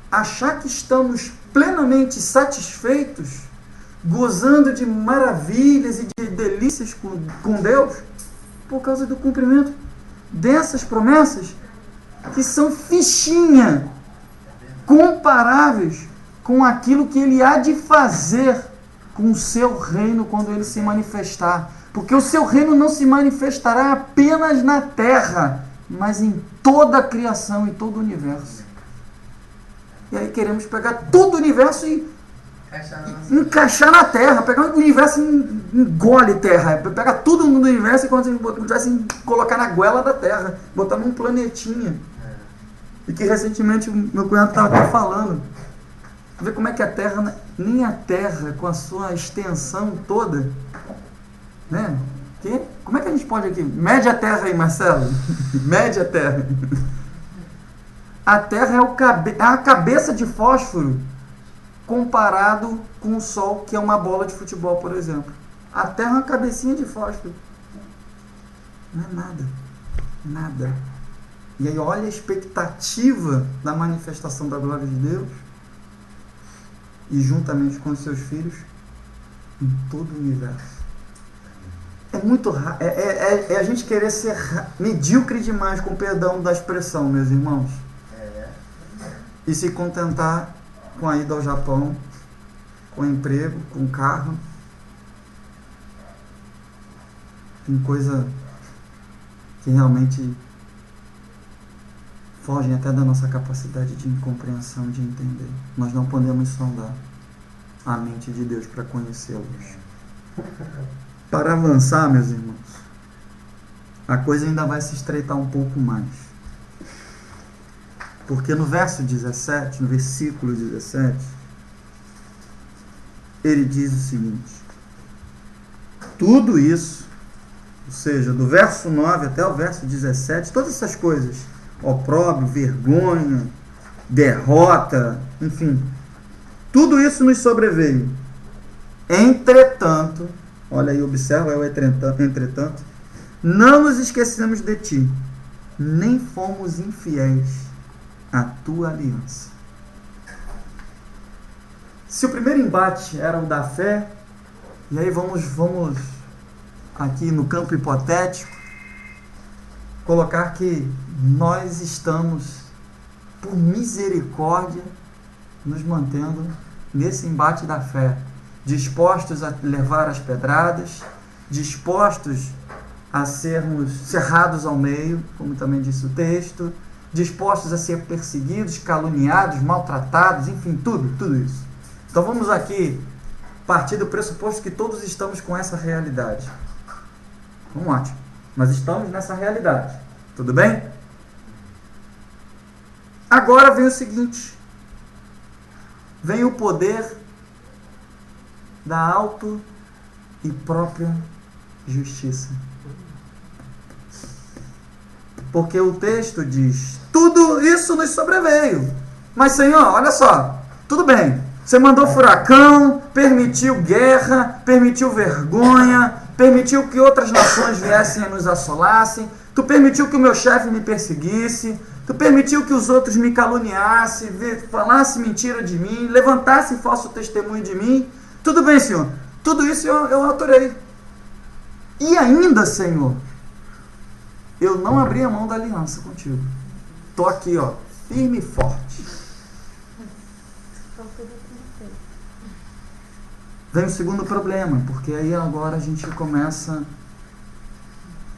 achar que estamos plenamente satisfeitos, gozando de maravilhas e de delícias com Deus, por causa do cumprimento dessas promessas que são fichinha, comparáveis com aquilo que Ele há de fazer com o seu reino quando Ele se manifestar. Porque o seu reino não se manifestará apenas na terra, mas em toda a criação, em todo o universo. E aí queremos pegar todo o universo e encaixar na terra. Pegar o universo e engole terra. Pegar tudo no universo e quando tivesse colocar na goela da terra. Botar num planetinha. E que recentemente o meu cunhado estava até falando. Vê como é que a terra, nem a terra com a sua extensão toda, né? Como é que a gente pode aqui? Mede a terra aí, Marcelo. Mede a terra. A terra é a cabeça de fósforo comparado com o Sol, que é uma bola de futebol, por exemplo. A terra é uma cabecinha de fósforo. Não é nada. Nada. E aí olha a expectativa da manifestação da glória de Deus e juntamente com os seus filhos em todo o universo. É muito raro. É a gente querer ser medíocre demais, com perdão da expressão, meus irmãos. E se contentar com a ida ao Japão, com emprego, com carro. Tem coisa que realmente fogem até da nossa capacidade de compreensão, de entender. Nós não podemos sondar a mente de Deus para conhecê-los. Para avançar, meus irmãos, a coisa ainda vai se estreitar um pouco mais. Porque no verso 17, no versículo 17, ele diz o seguinte: tudo isso, ou seja, do verso 9 até o verso 17, todas essas coisas, opróbrio, vergonha, derrota, enfim, tudo isso nos sobreveio. Entretanto, olha aí, observa aí o entretanto, não nos esquecemos de ti, nem fomos infiéis à tua aliança. Se o primeiro embate era o da fé, e aí vamos aqui no campo hipotético, colocar que nós estamos, por misericórdia, nos mantendo nesse embate da fé, dispostos a levar as pedradas, dispostos a sermos cerrados ao meio, como também disse o texto, dispostos a ser perseguidos, caluniados, maltratados, enfim, tudo isso. Então vamos aqui partir do pressuposto que todos estamos com essa realidade. Ótimo. Nós estamos nessa realidade. Tudo bem? Agora vem o seguinte. Vem o poder da auto e própria justiça. Porque o texto diz: tudo isso nos sobreveio. Mas, Senhor, olha só, tudo bem. Você mandou furacão, permitiu guerra, permitiu vergonha, permitiu que outras nações viessem e nos assolassem, tu permitiu que o meu chefe me perseguisse, tu permitiu que os outros me caluniassem, falassem mentira de mim, levantassem falso testemunho de mim. Tudo bem, Senhor, tudo isso eu autorei. E ainda, Senhor, eu não abri a mão da aliança contigo. Estou aqui, ó, firme e forte. Vem o segundo problema, porque aí agora a gente começa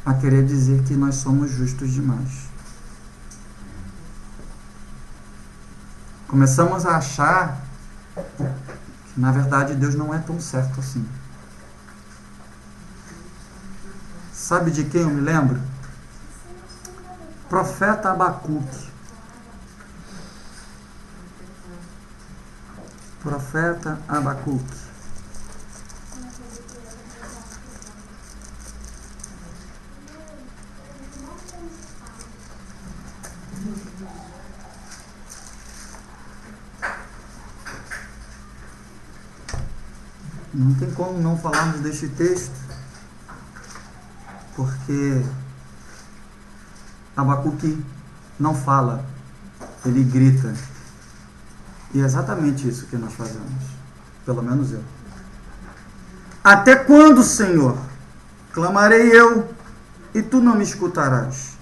a querer dizer que nós somos justos demais. Começamos a achar que, na verdade, Deus não é tão certo assim. Sabe de quem eu me lembro? Profeta Abacuque. Profeta Abacuque. Não tem como não falarmos deste texto, porque Abacuque não fala, ele grita. E é exatamente isso que nós fazemos, pelo menos eu. Até quando, Senhor? Clamarei eu, e tu não me escutarás.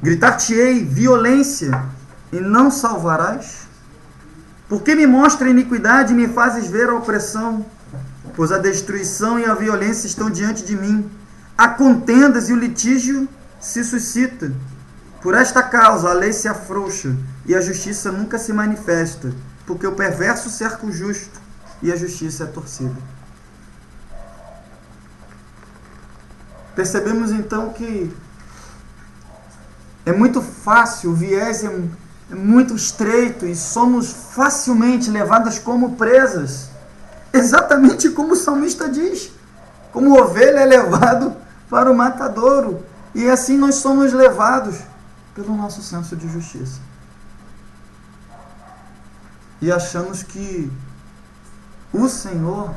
Gritar-te-ei violência, e não salvarás? Por que me mostra a iniquidade e me fazes ver a opressão? Pois a destruição e a violência estão diante de mim. Há contendas e o litígio se suscita. Por esta causa a lei se afrouxa e a justiça nunca se manifesta, porque o perverso cerca o justo e a justiça é torcida. Percebemos então que é muito fácil, o viés é muito estreito e somos facilmente levadas como presas. Exatamente como o salmista diz, como ovelha é levado para o matadouro, e assim nós somos levados pelo nosso senso de justiça. E achamos que o Senhor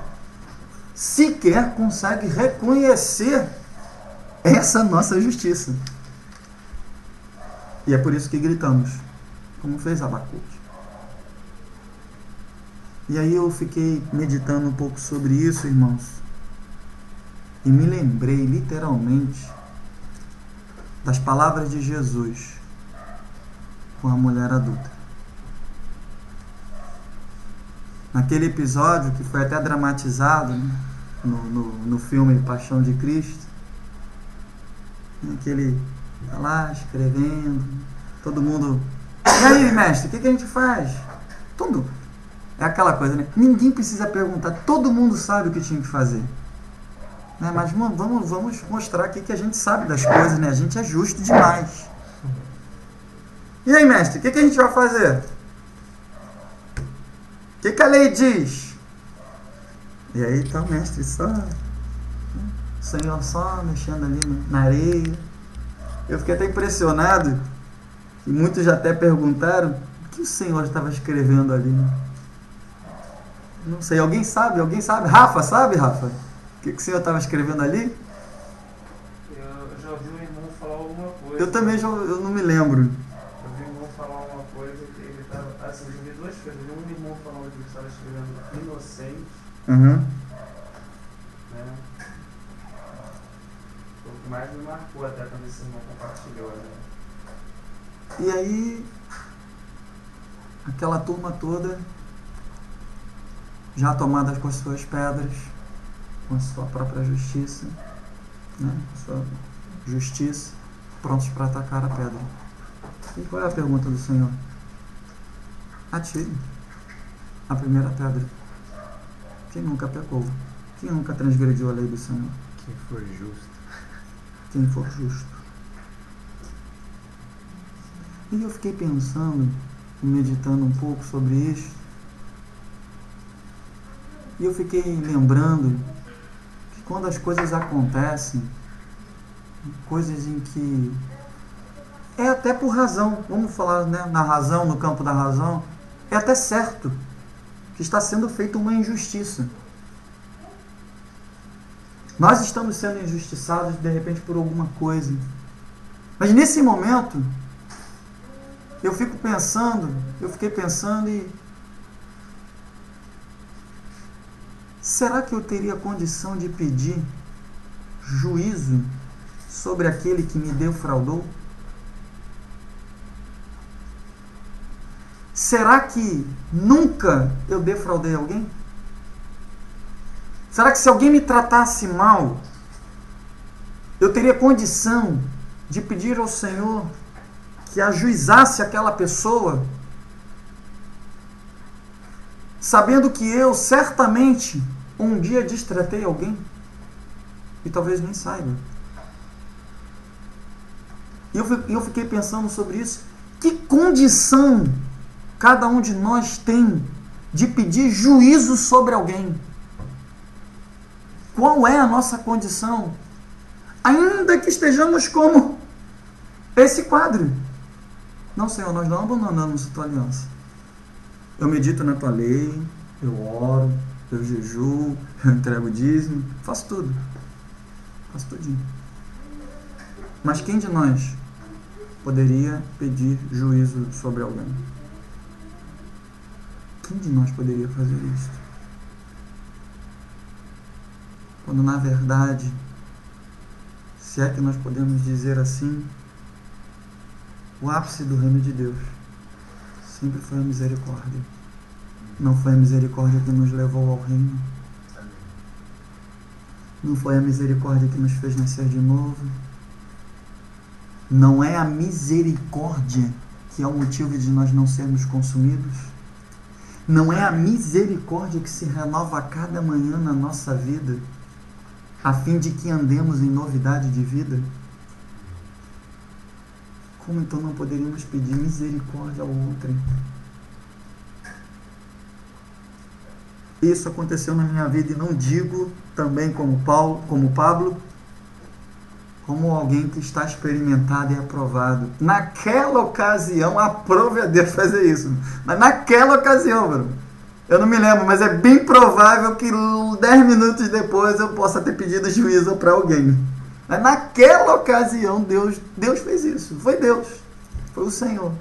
sequer consegue reconhecer essa nossa justiça. E é por isso que gritamos, como fez Abacuque. E aí eu fiquei meditando um pouco sobre isso, irmãos, e me lembrei literalmente das palavras de Jesus com a mulher adulta. Naquele episódio que foi até dramatizado, né, no filme Paixão de Cristo, que ele está lá escrevendo, Todo mundo... E aí, mestre, o que a gente faz? Tudo. É aquela coisa, né? Ninguém precisa perguntar. Todo mundo sabe o que tinha que fazer. Né? Mas vamos mostrar aqui que a gente sabe das coisas, né? A gente é justo demais. E aí, mestre, o que a gente vai fazer? O que a lei diz? E aí tá o mestre só... O Senhor só mexendo ali na areia. Eu fiquei até impressionado. E muitos já até perguntaram o que o Senhor estava escrevendo ali. Não sei, alguém sabe? Rafa, sabe, Rafa? O que o Senhor estava escrevendo ali? Eu já ouvi um irmão falar alguma coisa. Eu também eu não me lembro. Eu vi um irmão falar uma coisa que ele estava... Assim, eu vi duas coisas. Eu vi um irmão falando que ele estava escrevendo inocente. Uhum. Né? Foi o que mais me marcou até quando esse irmão compartilhou, né? E aí, aquela turma toda, já tomada com as suas pedras, com a sua própria justiça, né? Com a sua justiça, prontos para atacar a pedra. E qual é a pergunta do Senhor? Atire a primeira pedra. Quem nunca pecou? Quem nunca transgrediu a lei do Senhor? Quem for justo. Quem for justo. E eu fiquei pensando, meditando um pouco sobre isso. E eu fiquei lembrando que quando as coisas acontecem, coisas em que é até por razão, vamos falar, né, na razão, no campo da razão, é até certo que está sendo feita uma injustiça. Nós estamos sendo injustiçados de repente por alguma coisa. Mas nesse momento, eu fiquei pensando e... será que eu teria condição de pedir juízo sobre aquele que me defraudou? Será que nunca eu defraudei alguém? Será que se alguém me tratasse mal, eu teria condição de pedir ao Senhor que ajuizasse aquela pessoa, sabendo que eu certamente um dia destratei alguém e talvez nem saiba? E eu fiquei pensando sobre isso. Que condição cada um de nós tem de pedir juízo sobre alguém? Qual é a nossa condição? Ainda que estejamos como esse quadro. Não, Senhor, nós não abandonamos a tua aliança. Eu medito na tua lei, eu oro, eu jejuo, eu entrego o dízimo, faço tudo. Faço tudinho. Mas quem de nós poderia pedir juízo sobre alguém? Quem de nós poderia fazer isso? Quando na verdade, se é que nós podemos dizer assim, o ápice do reino de Deus sempre foi a misericórdia. Não foi a misericórdia que nos levou ao reino. Não foi a misericórdia que nos fez nascer de novo. Não é a misericórdia que é o motivo de nós não sermos consumidos. Não é a misericórdia que se renova a cada manhã na nossa vida, a fim de que andemos em novidade de vida. Como então não poderíamos pedir misericórdia ao outro? Isso aconteceu na minha vida, e não digo também como Pablo, como alguém que está experimentado e aprovado. Naquela ocasião, aprove a Deus fazer isso. Mas naquela ocasião, Bruno, eu não me lembro, mas é bem provável que 10 minutos depois eu possa ter pedido juízo para alguém. Mas naquela ocasião, Deus fez isso. Foi Deus. Foi o Senhor.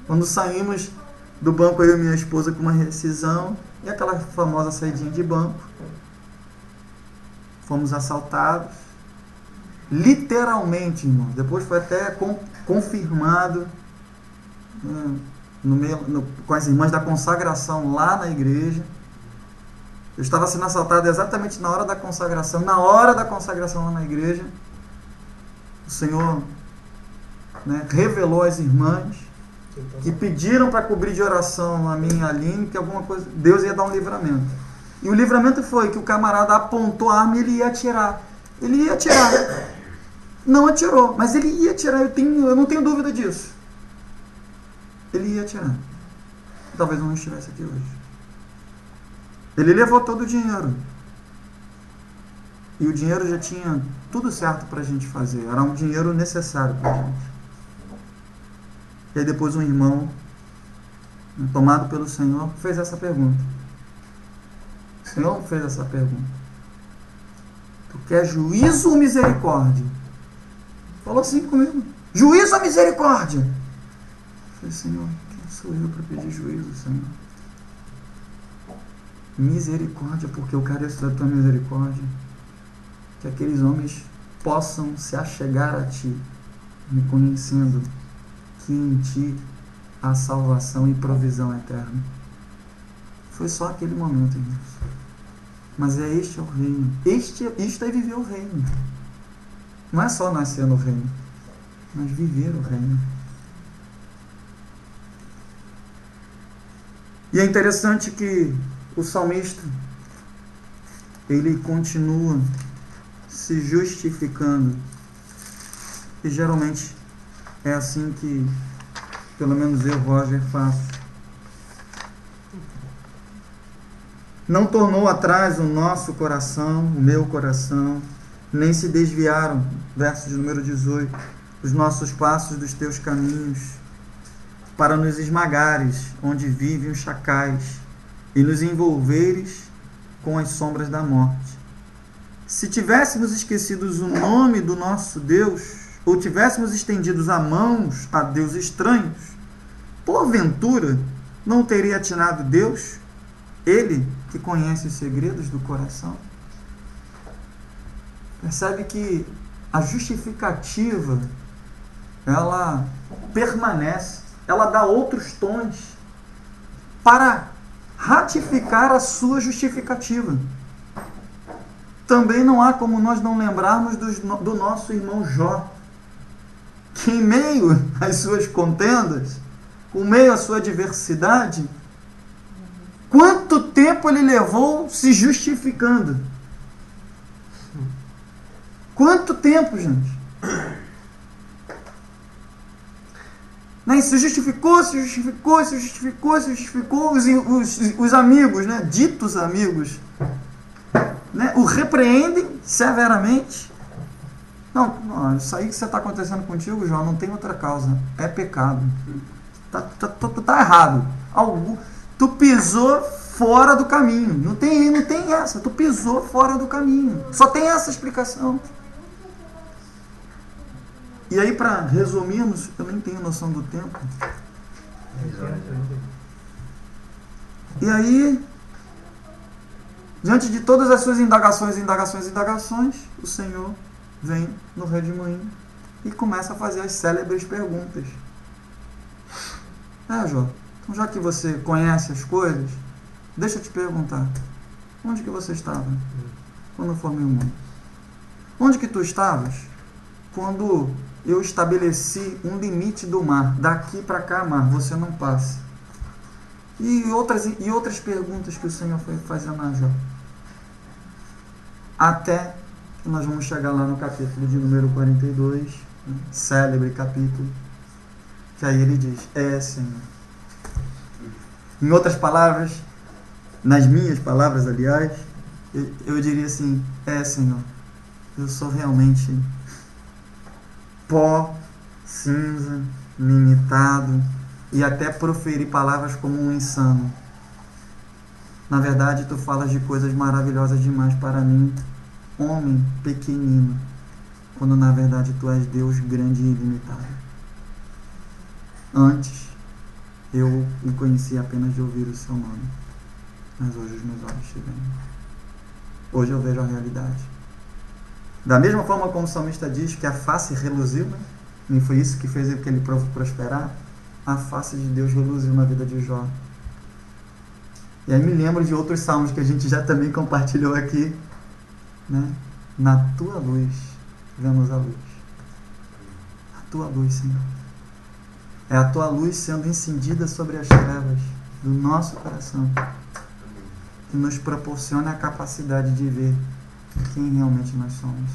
Quando saímos do banco, eu e minha esposa, com uma rescisão, e aquela famosa saidinha de banco, fomos assaltados. Literalmente, irmão. Depois foi até confirmado com as irmãs da consagração lá na igreja. Eu estava sendo assaltado exatamente na hora da consagração. Na hora da consagração lá na igreja, o Senhor né, revelou às irmãs que pediram para cobrir de oração a mim e a Aline, que alguma coisa, Deus ia dar um livramento. E o livramento foi que o camarada apontou a arma e ele ia atirar. Ele ia atirar. Não atirou, mas ele ia atirar, eu não tenho dúvida disso. Ele ia atirar. Talvez eu não estivesse aqui hoje. Ele levou todo o dinheiro. E o dinheiro já tinha tudo certo para a gente fazer. Era um dinheiro necessário para a gente. E aí depois um irmão, tomado pelo Senhor, fez essa pergunta. O Senhor fez essa pergunta. Tu quer juízo ou misericórdia? Falou assim comigo. Juízo ou misericórdia? Eu falei, Senhor, quem sou eu para pedir juízo, Senhor? Misericórdia, porque eu careço da tua misericórdia. Que aqueles homens possam se achegar a ti, me conhecendo que em ti há salvação e provisão eterna. Foi só aquele momento, irmãos. Mas este é o reino. Isto é viver o reino. Não é só nascer no reino, mas viver o reino. E é interessante que o salmista, ele continua se justificando. E geralmente é assim que, pelo menos eu, Roger, faço. Não tornou atrás o nosso coração, o meu coração, nem se desviaram, verso de número 18, os nossos passos dos teus caminhos, para nos esmagares, onde vivem os chacais, e nos envolveres com as sombras da morte. Se tivéssemos esquecido o nome do nosso Deus, ou tivéssemos estendidos a mãos a deuses estranhos, porventura não teria atinado Deus, Ele que conhece os segredos do coração? Percebe que a justificativa, ela permanece, ela dá outros tons para ratificar a sua justificativa. Também não há como nós não lembrarmos do nosso irmão Jó, que em meio às suas contendas, em meio à sua adversidade, quanto tempo ele levou se justificando? Quanto tempo, gente? Né? Se justificou, os amigos, né? Ditos amigos, né? O repreendem severamente. Não, isso aí que você está acontecendo contigo, João, não tem outra causa. É pecado. Tá errado. Tu pisou fora do caminho. Não tem essa. Tu pisou fora do caminho. Só tem essa explicação. E aí, para resumirmos, eu nem tenho noção do tempo. E aí, diante de todas as suas indagações, o Senhor vem no redemoinho e começa a fazer as célebres perguntas. Jó, então já que você conhece as coisas, deixa eu te perguntar. Onde que você estava quando eu formei o mundo? Onde que tu estavas quando eu estabeleci um limite do mar? Daqui para cá, mar, você não passa. E outras perguntas que o Senhor foi fazendo a Jó. Até que nós vamos chegar lá no capítulo de número 42, né? Célebre capítulo, que aí ele diz, Senhor. Em outras palavras, nas minhas palavras, aliás, eu diria assim, Senhor, eu sou realmente pó, cinza, limitado, e até proferir palavras como um insano. Na verdade, tu falas de coisas maravilhosas demais para mim, homem pequenino, quando na verdade tu és Deus grande e ilimitado. Antes, eu me conhecia apenas de ouvir o seu nome, mas hoje os meus olhos te veem. Hoje eu vejo a realidade. Da mesma forma como o salmista diz que a face reluziu, né? E foi isso que fez aquele povo prosperar, a face de Deus reluziu na vida de Jó. E aí me lembro de outros salmos que a gente já também compartilhou aqui, né? Na tua luz vemos a luz. Na tua luz, Senhor. É a tua luz sendo incendida sobre as trevas do nosso coração, que nos proporciona a capacidade de ver quem realmente nós somos.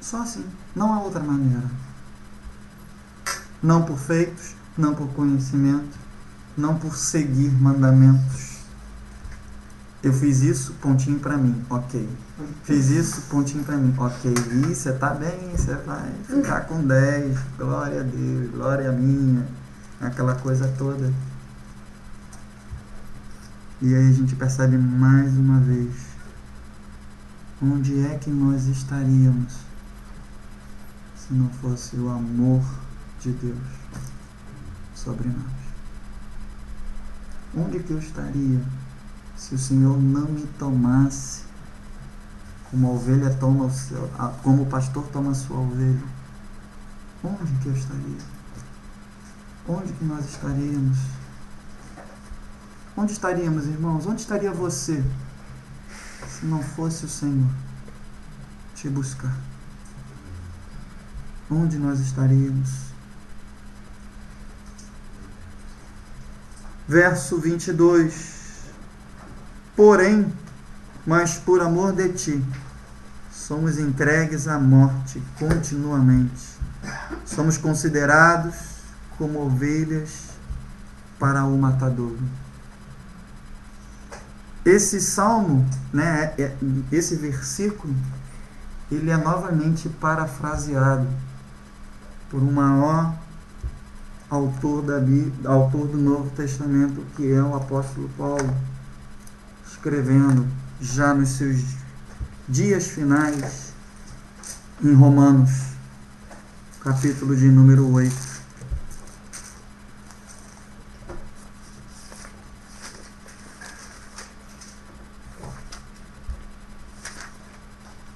Só assim, não há outra maneira. Não por feitos, não por conhecimento, não por seguir mandamentos. Eu fiz isso, pontinho pra mim, ok. Fiz isso, pontinho pra mim, ok. E você tá bem, você vai ficar com 10, glória a Deus, glória a minha, aquela coisa toda. E aí a gente percebe mais uma vez, onde é que nós estaríamos se não fosse o amor de Deus sobre nós? Onde que eu estaria se o Senhor não me tomasse como a ovelha toma como o pastor toma a sua ovelha? Onde que eu estaria? Onde que nós estaríamos? Onde estaríamos, irmãos? Onde estaria você se não fosse o Senhor te buscar? Onde nós estaríamos? Verso 22. Porém, mas por amor de ti, somos entregues à morte continuamente. Somos considerados como ovelhas para o matadouro. Esse salmo, né, esse versículo, ele é novamente parafraseado por o maior autor do Novo Testamento, que é o apóstolo Paulo, escrevendo já nos seus dias finais em Romanos, capítulo de número 8.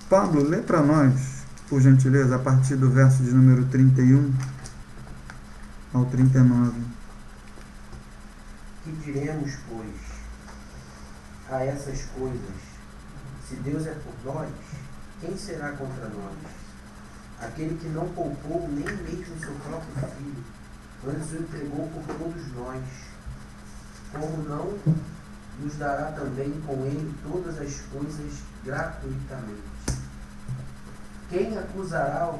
Pablo, lê para nós, por gentileza, a partir do verso de número 31 ao 39. Que diremos, pois, a essas coisas? Se Deus é por nós, quem será contra nós? Aquele que não poupou nem mesmo seu próprio filho, antes o entregou por todos nós, como não nos dará também com ele todas as coisas gratuitamente? Quem acusará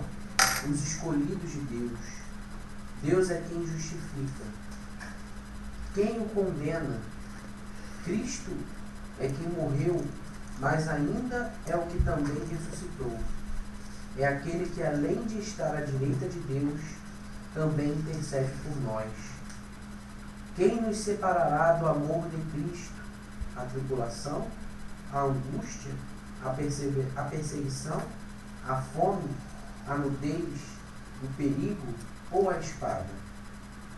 os escolhidos de Deus? Deus é quem justifica. Quem o condena? Cristo é quem morreu, mas ainda é o que também ressuscitou. É aquele que, além de estar à direita de Deus, também intercede por nós. Quem nos separará do amor de Cristo? A tribulação, a angústia, a perseguição, a fome, a nudez, o perigo ou a espada?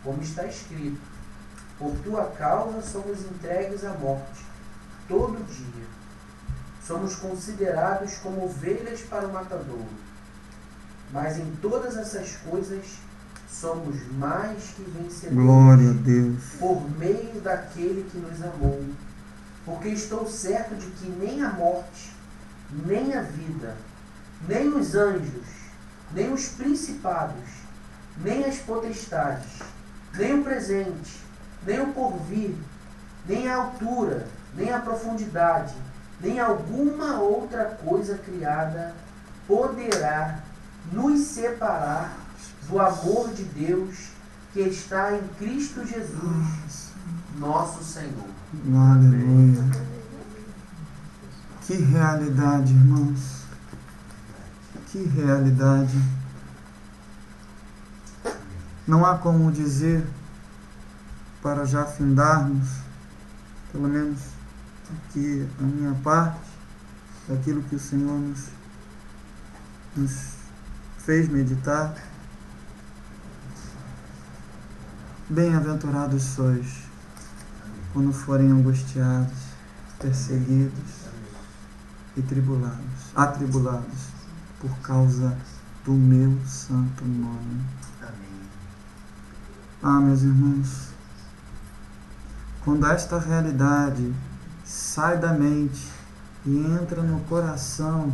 Como está escrito: por tua causa somos entregues à morte todo dia. Somos considerados como ovelhas para o matadouro. Mas em todas essas coisas somos mais que vencedores. Glória a Deus. Por meio daquele que nos amou. Porque estou certo de que nem a morte, nem a vida, nem os anjos, nem os principados, nem as potestades, nem o presente, nem o porvir, nem a altura, nem a profundidade, nem alguma outra coisa criada poderá nos separar do amor de Deus que está em Cristo Jesus, nosso Senhor. Aleluia. Que realidade, irmãos. Que realidade. Não há como dizer, para já findarmos, pelo menos aqui a minha parte, daquilo que o Senhor nos fez meditar. Bem-aventurados sois quando forem angustiados, perseguidos e atribulados por causa do meu santo nome. Ah, meus irmãos, quando esta realidade sai da mente e entra no coração,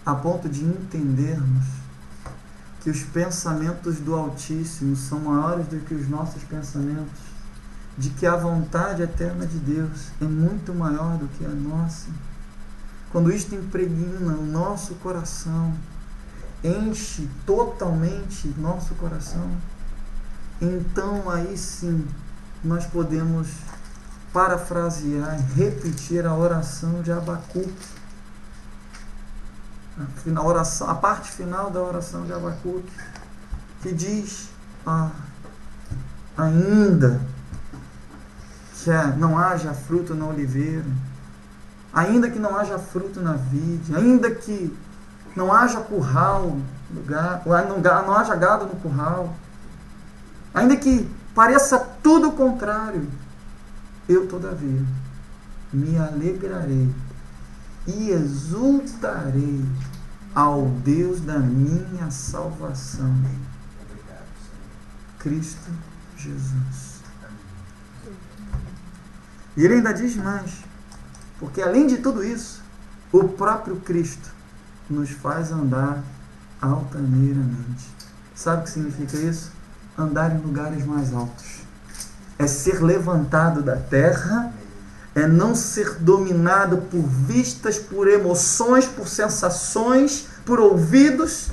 a ponto de entendermos que os pensamentos do Altíssimo são maiores do que os nossos pensamentos, de que a vontade eterna de Deus é muito maior do que a nossa. Quando isto impregna o nosso coração, enche totalmente nosso coração, então aí sim nós podemos parafrasear e repetir a oração de Abacuque. A parte final da oração de Abacuque, que diz: ainda que não haja fruto na oliveira, ainda que não haja fruto na vide, ainda que não haja curral, não haja gado no curral, ainda que pareça tudo o contrário, eu todavia me alegrarei e exultarei ao Deus da minha salvação, Cristo Jesus. E ele ainda diz mais, porque além de tudo isso, o próprio Cristo nos faz andar altaneiramente. Sabe o que significa isso? Andar em lugares mais altos. É ser levantado da terra, é não ser dominado por vistas, por emoções, por sensações, por ouvidos,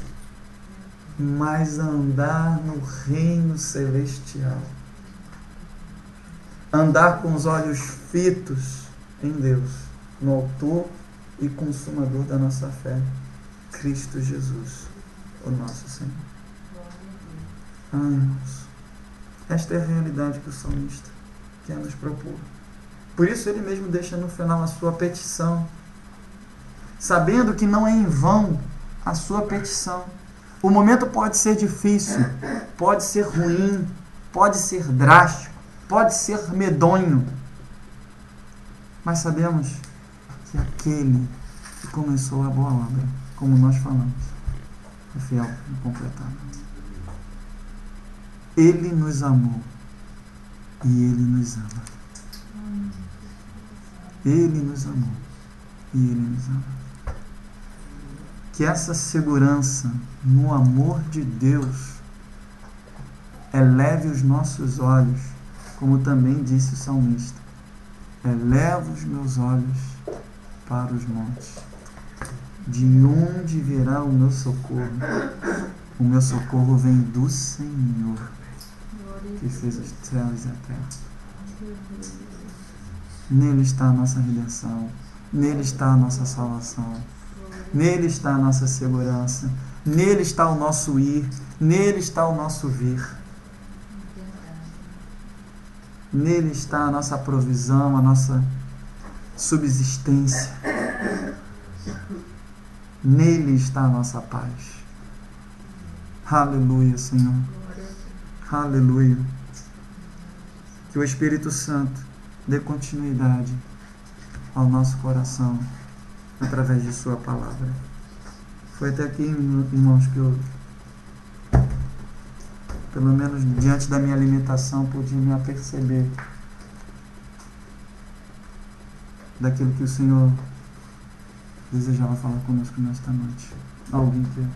mas andar no reino celestial. Andar com os olhos fitos em Deus, no autor e consumador da nossa fé, Cristo Jesus, o nosso Senhor. Irmãos, esta é a realidade que o salmista quer nos propor. Por isso ele mesmo deixa no final a sua petição, sabendo que não é em vão a sua petição. O momento pode ser difícil, pode ser ruim, pode ser drástico, pode ser medonho, mas sabemos que aquele que começou a boa obra, como nós falamos, é fiel em completar. Ele nos amou e Ele nos ama. Ele nos amou e Ele nos ama. Que essa segurança no amor de Deus eleve os nossos olhos, como também disse o salmista: eleva os meus olhos para os montes. De onde virá o meu socorro? O meu socorro vem do Senhor, que fez os céus e a terra. Nele está a nossa redenção, nele está a nossa salvação, nele está a nossa segurança, nele está o nosso ir, nele está o nosso vir. Nele está a nossa provisão, a nossa subsistência. Nele está a nossa paz. Aleluia, Senhor. Aleluia. Que o Espírito Santo dê continuidade ao nosso coração através de sua palavra. Foi até aqui, irmãos, que eu, pelo menos diante da minha limitação, pude me aperceber daquilo que o Senhor desejava falar conosco nesta noite. Alguém quer